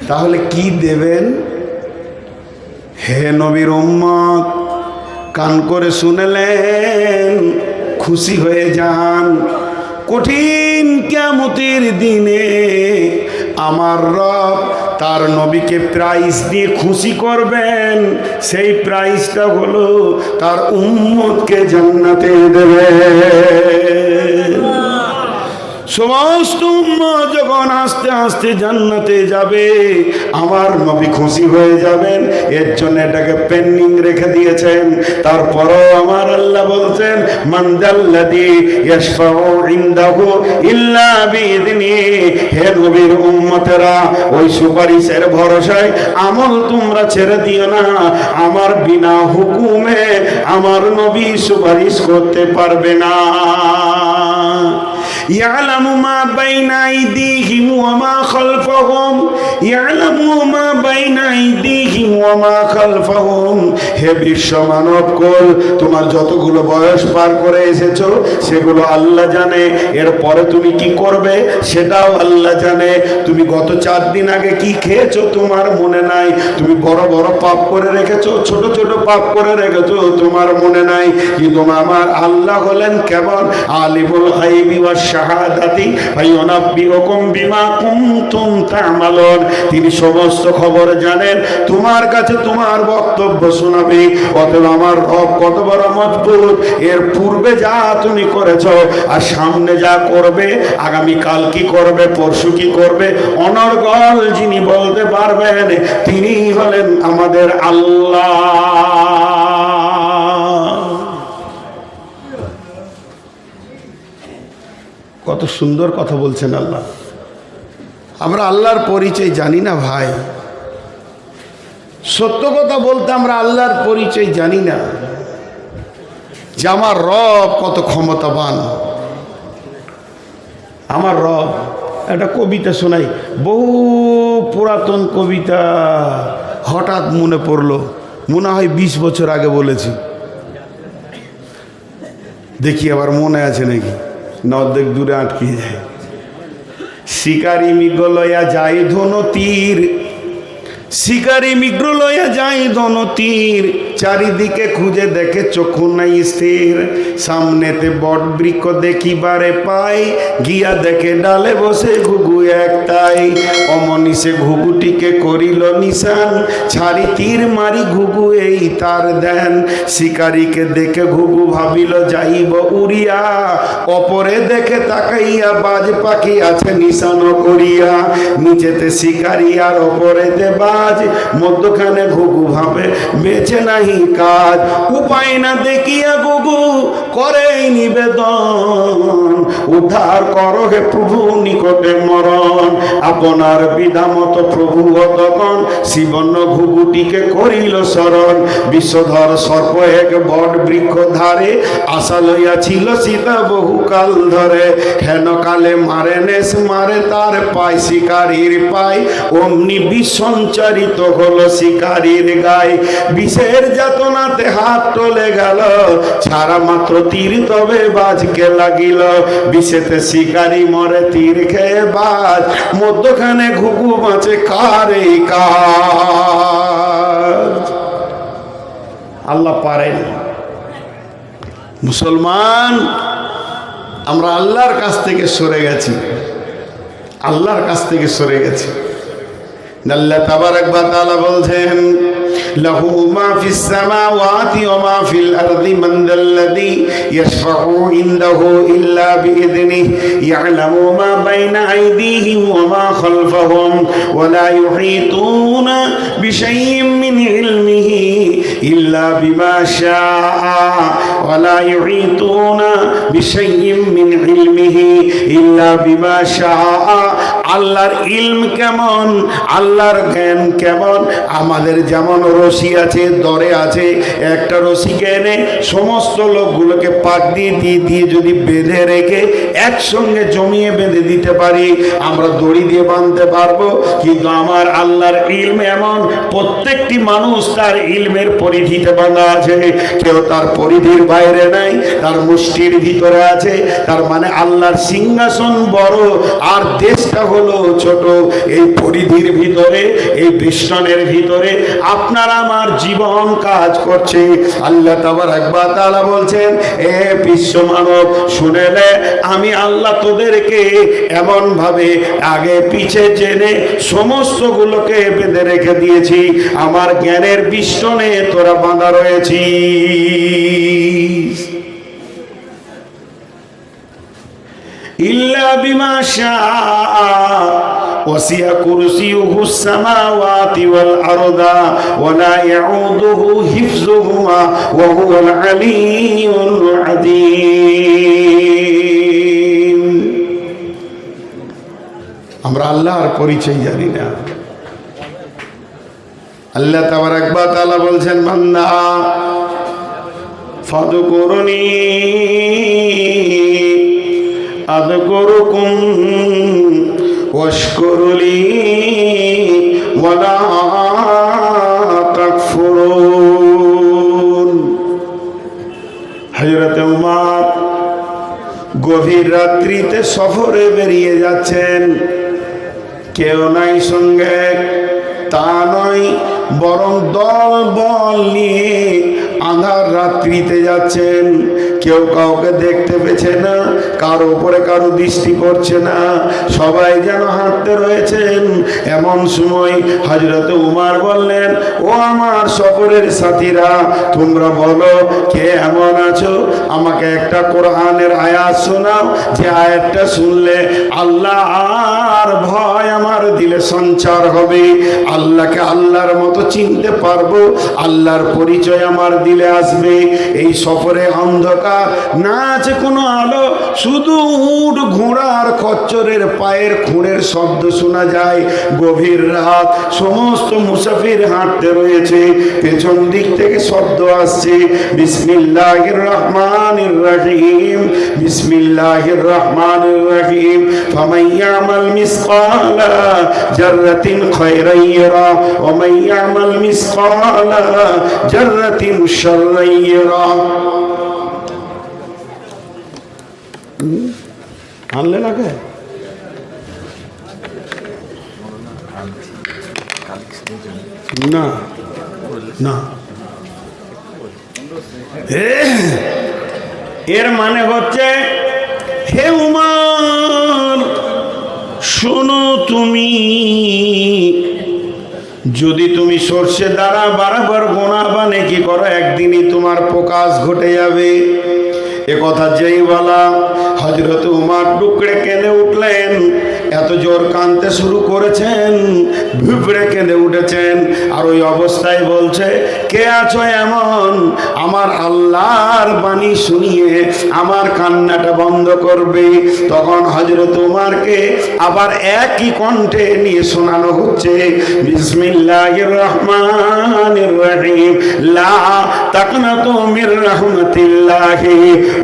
তাহলে কি দেবেন? হে নবীর উম্মত, কান করে শুনলেন, খুশি হয়ে যান। কঠিন কিয়ামতের দিনে আমার রব তার নবীকে প্রাইজ দিয়ে খুশি করবেন। সেই প্রাইজটা হলো তার উম্মতকে জান্নাতে দেবে। সমস্ত উম্মত যখন আস্তে আস্তে জান্নাতে যাবে, আমার নবী খুশি হয়ে যাবেন। এর জন্য এটাকে পেন্ডিং রেখে দিয়েছেন। তারপরও আমার আল্লাহ বলছেন, মান যাল্লাযী ইয়াশফাউ ইনদাহু ইল্লা বিইذনি। হে নবীর উম্মতেরা, ওই সুপারিশের ভরসায় আমল তোমরা ছেড়ে দিও না। আমার বিনা হুকুমে আমার নবী সুপারিশ করতে পারবে না। ইয়ালামু মা বাইনা আইদিহিম ওয়া মা খালফাহুম, ইয়ালামু মা বাইনা আইদিহিম ওয়া মা খালফাহুম। হে বিশ্ব মানব কুল, তোমার যতগুলো বয়স পার করে এসেছো সেগুলো আল্লাহ জানে। এরপরে তুমি কি করবে সেটাও আল্লাহ জানে। তুমি গত 4 দিন আগে কি খেয়েছো তোমার মনে নাই। তুমি বড় বড় পাপ করে রেখেছো, ছোট ছোট পাপ করে রেখেছো, তোমার মনে নাই। কিন্তু আমার আল্লাহ হলেন কেবল আলিমুল গায়বি ওয়াশ শাহাদাতি ফায়ুনাব্বিউকুম বিমা কুনতুম তা'মালুন। তিনি সমস্ত খবর জানেন, তোমার কাছে তোমার বক্তব্য শোনাবে। অতএব আমার রব কত বড় মজবুত। এর পূর্বে যা তুমি করেছো আর সামনে যা করবে, আগামী কাল কি করবে, পরশু কি করবে, অনর্গল যিনি বলতে পারবেন তিনি হলেন আমাদের আল্লাহ। কত সুন্দর কথা বলছেন আল্লাহ। আমরা আল্লাহর পরিচয় জানি না ভাই, সত্য কথা বলতে আমরা আল্লাহর পরিচয় জানি না যে আমার রব কত ক্ষমতাবান। আমার রব, একটা কবিতা শোনাই, বহু পুরাতন কবিতা, হঠাৎ মনে পড়লো, মনে হয় 20 বছর আগে বলেছি। দেখি আবার মনে আছে নাকি, না অর্ধেক দূরে আটকে যায়। শিকারি মৃগ লয়া যায় ধনু তীর, শিকারি মৃগ লয়া যায় ধনু তীর, চারিদিকে খুঁজে দেখে চক্ষু নাই স্থির। সামনেতে বট বৃক্ষ দেখিবারে পাই, গিয়া দেখে ডালে বসে ঘুঘু একটাই। অমনিসে ঘুঘুটিকে করিল নিশান, ছাড়ি তীর মারি ঘুঘু এই তার দেন। শিকারীকে দেখে ঘুঘু ভাবিল যাইব উড়িয়া, অপরে দেখে তাকাইয়া বাজ পাখি আছে নিশান করিয়া। নিচেতে শিকারি আর অপরেতে বাজ, মধ্যখানে ঘুঘু ভাবে বেঁচে নাহি কাজ। উপায় না দেখিয়া ঘুঘু করে নিবেদন, উদ্ধার করো হে প্রভু নিকটে মরণ। আপনার বিধা মতো প্রভু তখন শিবন্ন ঘুঘুটিকে করিল শরণ। বিষধর সর্প এক বট বৃক্ষ ধারে, আশা লইয়াছিল সীতা বহুকাল ধরে। হেন কালে মারে নেস মারে তার পায় শিকারীর পায়, অমনি বিষ সঞ্চারিত হলো শিকারীর গায়ে। বিষের যাতনাতে হাত টলে গেল, ছাড়া মাত্র তীর তবে বাজকে লাগিল। বিষেতে শিকারী মরে তীর খেয়ে বাজ, মধ্যখানে ঘুঘু বাঁচে কারে কাজ। আল্লাহ পারেন। মুসলমান, আমরা আল্লাহর কাছ থেকে সরে গেছি, আল্লাহর কাছ থেকে সরে গেছি। আল্লাহ তাবারাক ওয়া তাআলা বলছেন, লাহু মা ফিস সামাওয়াতি ওয়া মা ফিল আরদি মান যাল্লাযী ইয়াশফাউ ইনদাহু ইল্লা বিইذনিহি ইয়ালামু মা বাইনা আইদিহিম ওয়া মা খালফাহুম ওয়া লা ইউহীতুনা বিশাইইন মিন ইলমিহি ইল্লা বিমা শাআ ওয়া লা ইউহীতুনা বিশাইইন মিন ইলমিহি ইল্লা বিমা শাআ। আল্লাহর ইলম কেমন, আল্লাহর জ্ঞান কেমন। আমাদের যেমন রশি আছে, দরে আছে, একটা রশিকে এনে সমস্ত লোকগুলোকে পাক দিয়ে দিয়ে যদি বেঁধে রেখে একসঙ্গে জমিয়ে বেঁধে দিতে পারি, আমরা দড়ি দিয়ে বাঁধতে পারবো। কিন্তু আমার আল্লাহর ইলম এমন, প্রত্যেকটি মানুষ তার ইলমের পরিধিতে বাঁধা আছে, কেউ তার পরিধির বাইরে নাই, তার মুষ্টির ভিতরে আছে। তার মানে আল্লাহর সিংহাসন বড় আর দেশটা হলো ছোট। এই পরিধির ভিতরে, এই বেষ্টনের ভিতরে আপনার আমার জীবন কাজ করছে। আল্লাহ তাবারক ওয়া তাআলা বলছেন, এ বিশ্ব মানব শুনে নে, আমি আল্লাহ তোদেরকে এমন ভাবে আগে পিছে জেনে সমস্তগুলোকে বেঁধে রেখে দিয়েছি, আমার জ্ঞানের বেষ্টনে তোরা বাঁধা রয়েছিস। ইল্লা বিমা শাআ ওয়াসিয়া কুরসিয়ুহুস সামাওয়াতি ওয়াল আরদা ওয়া লা ইয়াউদুহু হিফযুহুমা ওয়া হুয়াল আলিয়্যুল আযীম। আমরা আল্লাহর পরিচয় জানি না। আল্লাহ তাবারক ওয়া তাআলা বলছেন, বান্দা ফাযকুরুনি আযকুরুকুম ওয়াশকুরুলি ওয়া লা তাকফুরুন। হযরত উমর গভীর রাত্রিতে সফরে বেরিয়ে যাচ্ছেন, কেউ নাই সঙ্গে, তা নয়, বরং দল বল নিয়ে আঁধার রাত্রিতে যাচ্ছেন। কেউ কাউকে দেখতে পেছে না, কারো উপরে কারো দৃষ্টি পড়ছে না, সবাই যেন হাঁটতে রয়েছেন। এমন সময় হযরত উমর বললেন, ও আমার সফরের সাথীরা, তোমরা বলো কে এমন আছো, আমাকে একটা কোরআনের আয়াত শোনাও, যে আয়াতটা শুনলে আল্লাহর ভয় আমার দিলে সঞ্চার হবে, আল্লাহকে আল্লাহর মতো চিনতে পারবো, আল্লাহর পরিচয় আমার দিলে আসবে। এই সফরে অন্ধকার, না আছে কোনো আলো, শুধু উট ঘোড়ার খচ্চরের পায়ের খুঁড়ের শব্দ শোনা যায়। গভীর রাত, সমস্ত মুসাফির হাঁটতে রয়েছে, পেছন দিক থেকে শব্দ আসছে, বিসমিল্লাহির রহমানির রহিম, বিসমিল্লাহির রহমানির রহিম। ফামান ইয়ামাল মিসকালা জাররাতিন খায়রান ইয়ারা ওয়া মান ইয়ামাল মিসকালা জাররাতিন শাররান ইয়ারা। আনলে লাগে না না, এর মানে হচ্ছে, হে উমর শোনো, তুমি যদি তুমি সর্ষে দ্বারা বারবার গোনা বা নেকি করো, একদিনই তোমার প্রকাশ ঘটে যাবে। এ কথা যেই বলা, হযরত উমর ডুকরে কেঁদে উঠলেন। এত জোর কাঁদতে শুরু করেছেন, ভিপড়ে কেঁদে উঠেছেন। আর ওই অবস্থায় বলছে, কে আছো এমন আমার আল্লাহর বাণী শুনিয়ে আমার কান্নাটা বন্ধ করবে। তখন হযরত উমরকে আবার একই কণ্ঠে নিয়ে শোনানো হচ্ছে, বিসমিল্লাহির রহমানির রহিম, লা তাকনাতু মির রাহমাতিল্লাহি।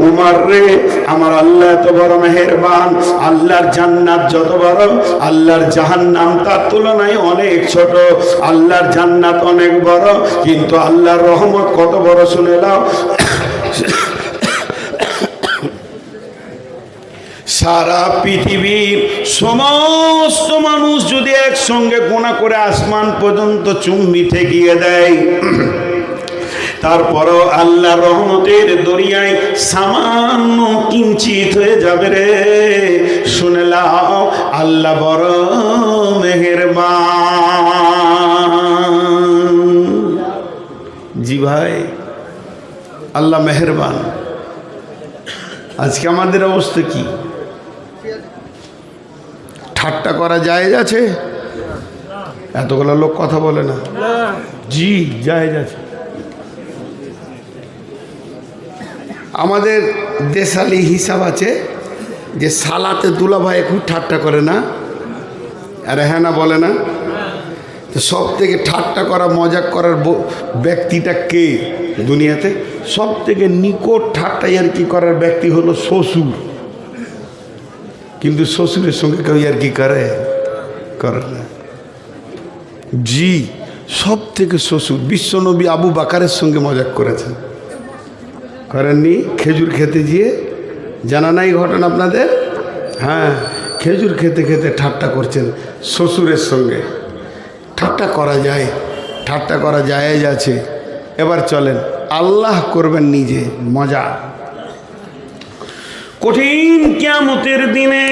উমর রে, আমার আল্লাহ এত বড় মেহেরবান, আল্লাহর জান্নাত যত বড়, আল্লাহর জাহান্নাম তার তুলনায় অনেক ছোট। আল্লাহর জান্নাত অনেক বড়, কিন্তু আল্লাহর রহমত কত বড় শুনে নাও। সারা পৃথিবীর সমস্ত মানুষ যদি একসঙ্গে গোনা করে আসমান পর্যন্ত চুম্বি ঠেকিয়ে দেয়, তারপরও আল্লাহর রহমতের দরিয়ায় সামান্য কিঞ্চিত হয়ে যাবে রে। শুনে লাও, আল্লাহ বড় মেহেরবান। জি ভাই, আল্লাহ মেহেরবান। আজকে আমাদের অবস্থা কি? ঠাট্টা করা জায়েজ আছে? এতগুলো লোক কথা বলে না। জি জায়েজ আছে। আমাদের দেশালি হিসাব আছে যে সালাতে দুলাভাই খুব ঠাট্টা করে না, আরে হ্যাঁ না বলে না? তো সব থেকে ঠাট্টা করা মজাক করার ব্যক্তিটা কে দুনিয়াতে? সব থেকে নিকট ঠাট্টা আর কি করার ব্যক্তি হলো শ্বশুর। কিন্তু শ্বশুরের সঙ্গে কেউ আর কি করে না। জি, সব থেকে শ্বশুর। বিশ্বনবী আবু বাকারের সঙ্গে মজাক করেছেন, করেননি? খেজুর খেতে গিয়ে, জানা নাই ঘটনা আপনাদের? হ্যাঁ, খেজুর খেতে খেতে ঠাট্টা করছেন শ্বশুরের সঙ্গে। ঠাট্টা করা যায়, ঠাট্টা করা জায়েজ আছে। এবার চলেন আল্লাহ করবেন নিজে মজা। কঠিন কিয়ামতের দিনে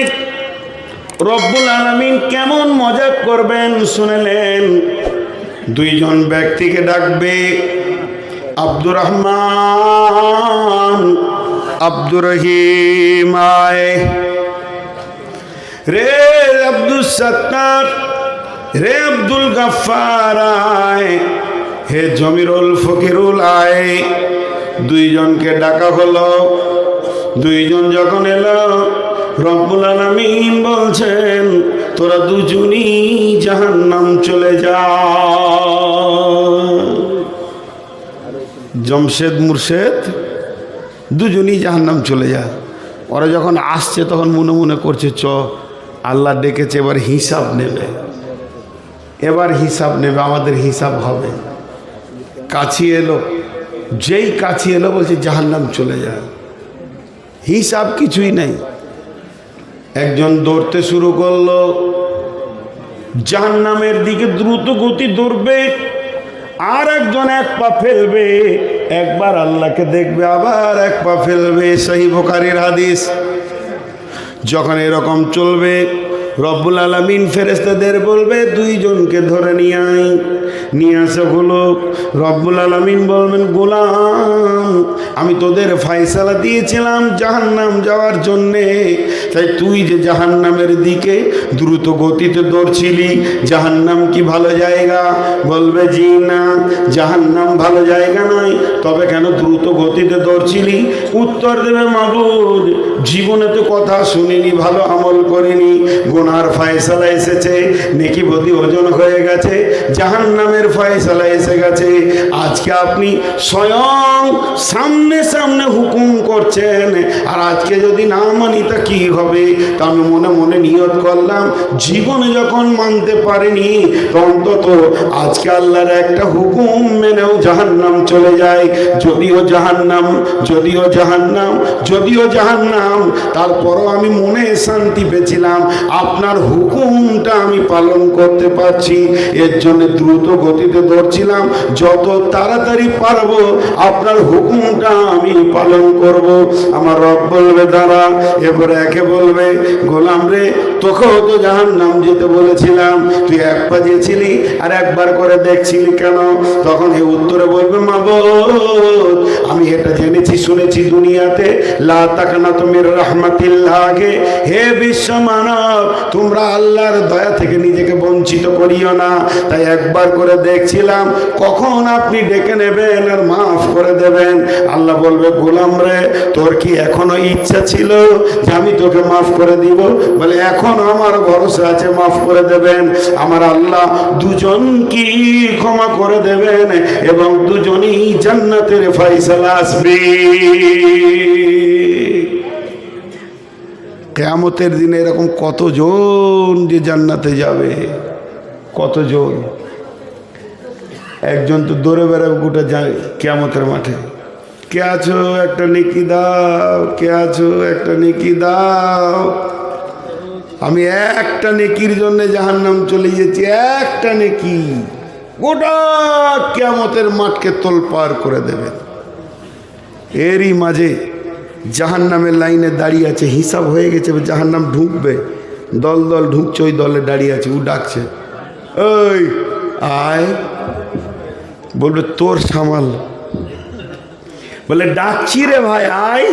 রব্বুল আলামিন কেমন মজা করবেন শুনলেন। দুইজন ব্যক্তিকে ডাকবে, আব্দুর রহমান, আব্দুর রহিম আয়। রে আব্দুল সত্তার, রে আব্দুল গাফফার আয়, হে জমিরুল ফকিরুল আয়। দুইজনকে ডাকা হলো। দুইজন যখন এলো, রব্বুল আলামিন বলছেন তোরা দুজনই জাহান্নাম চলে যা। জমশেদ মুর্শেদ দুজনই জাহান্নাম চলে যা। ওরা যখন আসছে তখন মনে মনে করছে চ আল্লাহ ডেকেছে, এবার হিসাব নেবে, এবার হিসাব নেবে, আমাদের হিসাব হবে। কাছে এলো, যেই কাছে এলো বলছে জাহান্নাম চলে যা। হিসাব কিছুই নেই। একজন দৌড়তে শুরু করলো, জাহান্নামের দিকে দ্রুত গতি দৌড়বে, আর একজন এক পা ফেলবে, একবার আল্লাহকে দেখবে আবার এক পা ফেলবে। সহিহ বুখারীর হাদিস। যখন এরকম চলবে, রব্বুল আলামিন ফেরেশতাদের বলবে দুইজনকে ধরে নিয়ে আয়। নিয়ে আসা হলো। রব্বুল আলামিন বলবেন গোলাম, আমি তোদের ফয়সালা দিয়েছিলাম জাহান্নাম যাওয়ার জন্যে, তাই তুই যে জাহান্নামের দিকে দ্রুত গতিতে দৌড়ছিলি, জাহান্নাম কি ভালো জায়গা? বলবে জি না, জাহান্নাম ভালো জায়গা নয়। তবে কেন দ্রুত গতিতে দৌড়ছিলি? উত্তর দেবে মাবুদ, জীবনে তো কথা শুনিনি, ভালো আমল করিনি, গুনার ফয়সালা এসেছে, নেকি বদি ওজন হয়ে গেছে, জাহান্নামের ফয়সালা এসে গেছে। আজকে আপনি স্বয়ং সামনে সামনে হুকুম করছেন, আর আজকে যদি না মানি তা কি হবে? তা আমি মনে মনে নিয়ত করলাম, জীবনে যখন মানতে পারিনি তো অন্তত আজকে আল্লাহর একটা হুকুম মেনেও জাহান্নাম চলে যায়। যদিও জাহান্নাম, যদিও জাহান্নাম, যদিও জাহান্নাম, তারপরও আমি মনে শান্তি পেয়েছিলাম, আপনার হুকুমটা আমি পালন করতে পারছি, এর জন্য দ্রুত গতিতে দৌড়ছিলাম। যত তাড়াতাড়ি পারবো আপনার হুকুমটা আমি পালন করব। আমার রব বলবে দাঁড়া। এরপরে একে বলবে গোলাম রে, তোকেও তো জাহান্নাম যেতে বলেছিলাম, তুই এক পা দিয়েছিলি আর একবার করে দেখছিলি কেন? তখন এই উত্তরে বলবে মাবুদ, আমি এটা জেনেছি শুনেছি দুনিয়াতে, লা তাকনাতু মির রাহমাতিল্লাহ, হে বিশ্ব মানব, তোমরা আল্লাহর দয়া থেকে নিজেকে বঞ্চিত করিও না। তাই একবার করে দেখছিলাম, কখন আপনি ডেকে নেবেন আর মাফ করে দেবেন। আল্লাহ বলবে গোলাম রে, তোর কি এখনো ইচ্ছা ছিল যে আমি তোকে মাফ করে দিব? বলে এখন আমার ভরসা আছে মাফ করে দেবেন। আমার আল্লাহ দুজন কি ক্ষমা করে দেবেন এবং দুজনই জান্নাতের ফয়সালা আসবে। কিয়ামতের দিনে এরকম কতজন যে জান্নাতে যাবে, কতজন। একজন তো দৌড়ে বেড়াবে গোটা কিয়ামতের মাঠে, কে আছো একটা নেকি দাও, কে আছো একটা নেকি দাও। আমি একটা নেকির জন্য জাহান্নাম চলে গেছি, একটা নেকি গোটা কিয়ামতের মাঠকে তোলপাড় করে দেবে। এরই মাঝে জাহান্নামের লাইনে দাঁড়িয়ে আছে, হিসাব হয়ে গেছে, জাহান্নাম ঢুকবে, দল দল ঢুকছে, ওই দলে দাঁড়িয়ে আছে, ও ডাকছে ওই আয়। বলবে তোর সামাল। বলে ডাকছি রে ভাই আয়,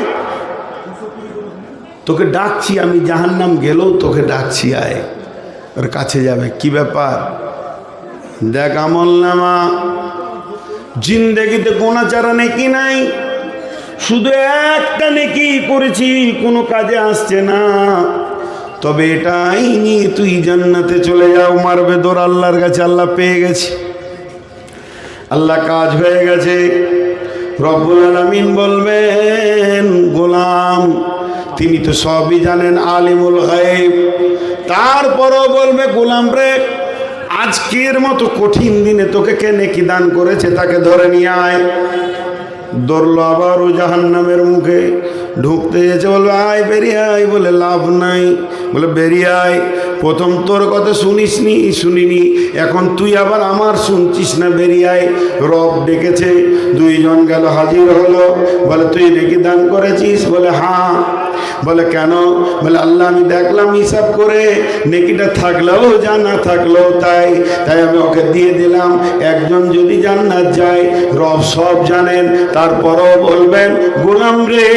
তোকে ডাকছি, আমি জাহান্নাম গেলেও তোকে ডাকছি আয়। ওর কাছে যাবে, কি ব্যাপার? দেখ আমল নামা, জিন্দেগিতে গোনা চারা নেকি নাই, শুধু একটা নেকি করেছি, কোনো কাজে আসছে না। তবে এটাই নিয়ে তুই জান্নাতে চলে যাও। মারবে দৌড় আল্লাহর কাছে, আল্লাহ পেয়ে গেছে, আল্লাহ কাজ হয়ে গেছে। রব্বুল আলামিন বলবেন গোলাম তিনি তো সবই জানেন, আলিমুল গায়ব। তারপরও বলবে গোলাম রে, আজকের মতো কঠিন দিনে তোকে কে নেকি দান করেছে তাকে ধরে নিয়ে আয়। ধরলো আবারও জাহান্নামের মুখে ঢুকতে যেছে, বলবে আয় বেরিয়ে আয়, বলে লাভ নাই, বলে বেরিয়ে আয়। প্রথম তোর কথা শুনিনি, এখন তুই আবার আমার শুনছিস না, বেরিয়ে আয়। রব ডেকেছে, দুইজন গেল, হাজির হলো, বলে তুই নেকি দান করেছিস? বলে হ্যাঁ। বলে কেন? বলে আল্লাহ আমি দেখলাম হিসাব করে, নেকিটা থাকলেও যা না থাকলেও তাই আমি ওকে দিয়ে দিলাম। একজন যদি জান্নাত যায়, রব সব জানেন, তারপরও বলবেন গোলাম রে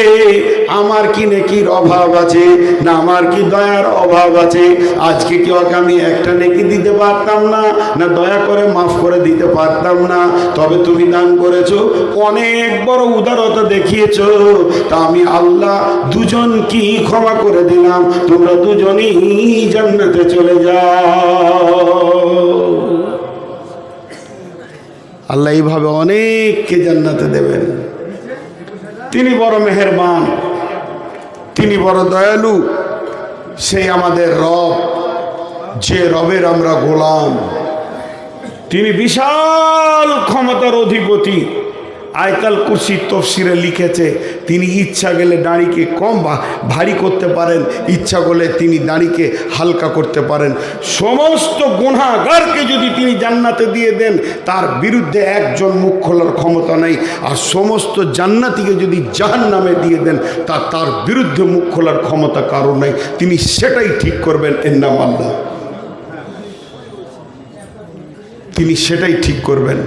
আমার কি নেকির অভাব আছে না আমার কি দয়ার অভাব আছে? আজকে কি ওকে আমি একটা নেকি দিতে পারতাম না? না দয়া করে মাফ করে দিতে পারতাম না? তবে তুমি দান করেছো, অনেক বড় উদারতা দেখিয়েছো, তা আমি আল্লাহ দুজন কি ক্ষমা করে দিলাম, তোমরা দুজনই জান্নাতে চলে যাও। আল্লাহ এইভাবে অনেককে জান্নাতে দেবেন। তিনি বড় মেহেরবান, তিনি বড় দয়ালু, সেই আমাদের রব, যে রবের আমরা গোলাম, তিনি বিশাল ক্ষমতার অধিপতি। আয়াতুল কুরসি তফসিরে লিখেছে তিনি ইচ্ছা গেলে দাড়িকে কম ভারী করতে পারেন, ইচ্ছা করলে তিনি দাড়িকে হালকা করতে পারেন। সমস্ত গুনাহগারকে যদি তিনি জান্নাতে দিয়ে দেন, তার বিরুদ্ধে একজন মুখ খোলার ক্ষমতা নেই। আর সমস্ত জান্নাতীকে যদি জাহান্নামে দিয়ে দেন, তার বিরুদ্ধে মুখ খোলার ক্ষমতা কারো নেই। তিনি সেটাই ঠিক করবেন, এর নাম আল্লাহ। তিনি সেটাই ঠিক করবেন,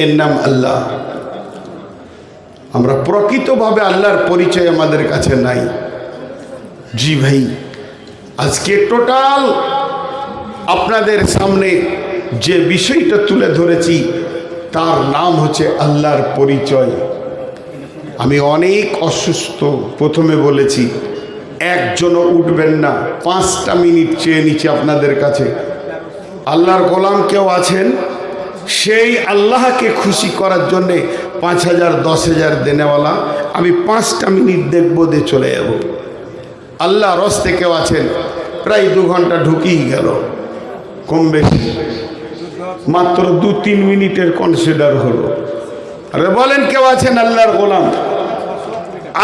এর নাম আল্লাহ। আমরা প্রকৃতভাবে আল্লাহর পরিচয় আমাদের কাছে নাই। জি ভাই, আজকে টোটাল আপনাদের সামনে যে বিষয়টা তুলে ধরেছি তার নাম হচ্ছে আল্লাহর পরিচয়। আমি অনেক অসুস্থ, প্রথমে বলেছি একজনও উঠবেন না, 5টা মিনিট চেয়ে নিচ্ছি আপনাদের কাছে। আল্লাহর গোলাম কেউ আছেন, সেই আল্লাহকে খুশি করার জন্যে 5,000 10,000 দেনেওয়ালা, আমি 5টা মিনিট দেখবো, দিয়ে চলে যাব। আল্লাহ রস্তে কেউ আছেন, প্রায় 2 ঘন্টা ঢুকিয়ে গেল, কম বেশি মাত্র 2-3 মিনিটের কনসিডার হলো। আরে বলেন কেউ আছেন আল্লাহর গোলাম,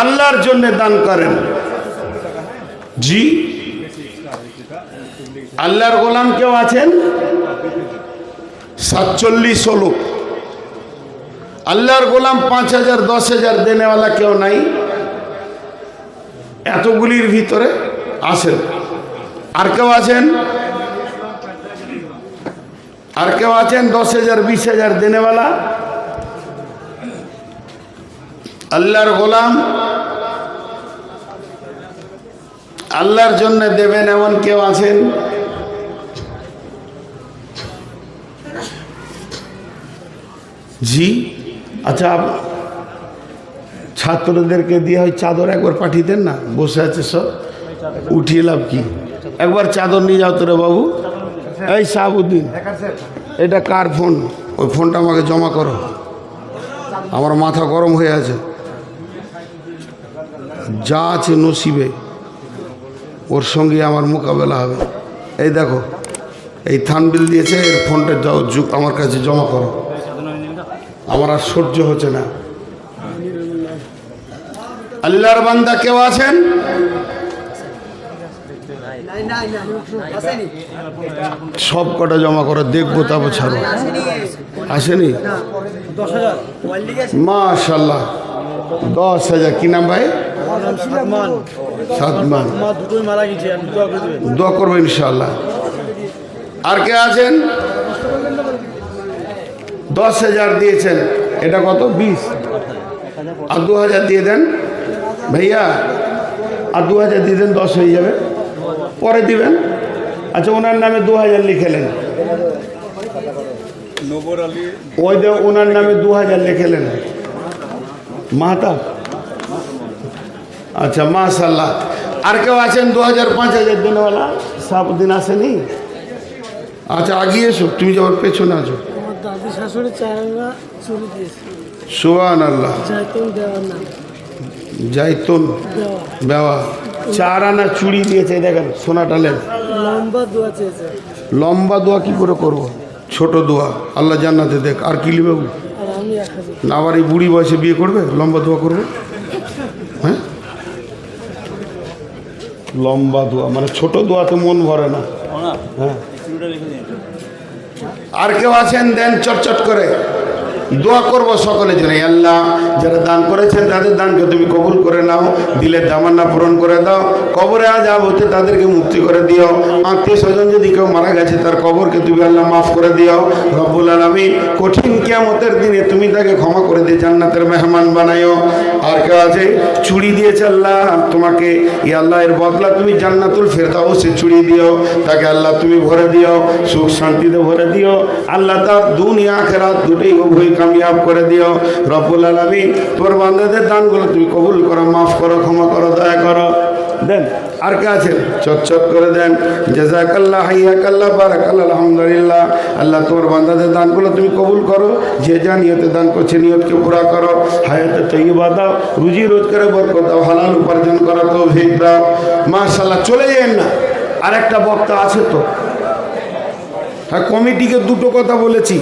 আল্লাহর জন্য দান করেন? জি, আল্লাহর গোলাম কেউ আছেন? 47 হলো। আল্লাহর গোলাম 5,000 10,000 দেনেওয়ালা কেউ নাই? এতগুলির ভিতরে আসেন। আর কেউ আছেন? আর কেউ আছেন 10,000 20,000 দেনেওয়ালা? আল্লাহর গোলাম আল্লাহর জন্য দেবেন এমন কেউ আছেন? জি, আচ্ছা, ছাত্রদেরকে দিয়ে হয় চাদর একবার পাঠিয়ে দেন না, বসে আছে সব, উঠিয়ে লাভ কি? একবার চাদর নিয়ে যাও তোরে বাবু। এই শাহাবুদ্দিন, এটা কার ফোন? ওই ফোনটা আমাকে জমা করো, আমার মাথা গরম হয়ে আছে। যা আছে নসিবে, ওর সঙ্গে আমার মোকাবেলা হবে। এই দেখো, এই থানবিল দিয়েছে, এর ফোনটা যাও আমার কাছে জমা করো, আমার আর সহ্য হচ্ছে না। আল্লাহর বান্দা কেউ আছেন? সব কটা জমা করে দেখবো, তারপর ছাড়ো। আসেনি? মাশাআল্লাহ, 10,000। কি নাম ভাই? সাদমান। দোয়া করবো ইনশাআল্লাহ। আর কে আছেন? 10,000 দিয়েছেন, এটা কত? 20। আর 2,000 দিয়ে দেন ভাইয়া, আর 2,000 দিয়ে দেন, 10 হয়ে যাবে, পরে দিবেন। আচ্ছা, ওনার নামে 2,000 লিখেলেন, ওই যে ওনার নামে 2,000 লিখেলেন, মাহাতাব। আচ্ছা, মাশাআল্লাহ। আর কেউ আছেন 2000 5000 দিনওয়ালা? সাবদিন আসেনি? আচ্ছা আগিয়ে এসো, তুমি যাবার পেছনে আছো। আমার দাদি শাশুড়ি 4 আনা চুরি দিয়েছে। সুবহানাল্লাহ। জায়তুন দেওয়ার নাম জাইতুন দেওয়া। বেওয়া 4 আনা চুড়ি দিয়েছে। দেখেন সোনাটা লেন। লম্বা দোয়া চেয়েছে। লম্বা দোয়া কি করে করব? ছোট দোয়া আল্লাহ জান্নাতে দেখ। আর কি লিবে? আর আমি 1000। না আবার এই বুড়ি বয়সে বিয়ে করবে? লম্বা দোয়া করবে? হ্যাঁ, লম্বা দোয়া মানে ছোট দোয়াতে মন ভরে না। হ্যাঁ, আর কেউ আছেন? দেন চটচট করে দোয়া করব সকলের জন্য। আল্লাহ যারা দান করেছেন তাদের দানকে তুমি কবুল করে নাও, দিলের তামান্না পূরণ করে দাও, কবরে আযাব হতে তাদেরকে মুক্তি করে দিও। আত্মীয় স্বজন যদি কেউ মারা গেছে তার কবরকে তুমি আল্লাহ মাফ করে দিও রব্বুল আলামিন। কঠিন কিয়ামতের দিনে তুমি তাকে ক্ষমা করে দিয়ে জান্নাতের মেহমান বানাইও। আর কেউ আছে চুড়ি দিয়েছে আল্লাহ তোমাকে, ই আল্লাহ এর বদলা তুমি জান্নাতুল ফেরদাউসে চুড়ি দিও, তাকে আল্লাহ তুমি ভরে দিও, সুখ শান্তিতে ভরে দিও আল্লাহ। তার দুনিয়া আখিরাত দুটোই উভয় কামিয়াব করে দিও রব্বুল আলামিন। তোর বান্দাদের দানগুলো তুমি কবুল করো, মাফ করো, ক্ষমা করো, দয়া করো। দেন আর কে আছেন? চটচট করে দেন। জাযাকাল্লাহ, হাইয়াকাল্লাহ, বারাকাল্লাহ, আলহামদুলিল্লাহ। আল্লাহ তোমার বান্দাদের দানগুলো তুমি কবুল করো, যে যা নিয়তে দান করছে নিয়তকে পুরা করো, হায়াতে তৈয়বা দাও, রুজি রোজগারে বরকত দাও, হালাল উপার্জন করা তৌফিক দাও। মাশাআল্লাহ। চলে যান না, আর একটা বক্তা আছে তো। হ্যাঁ, কমিটিকে দুটো কথা বলেছি।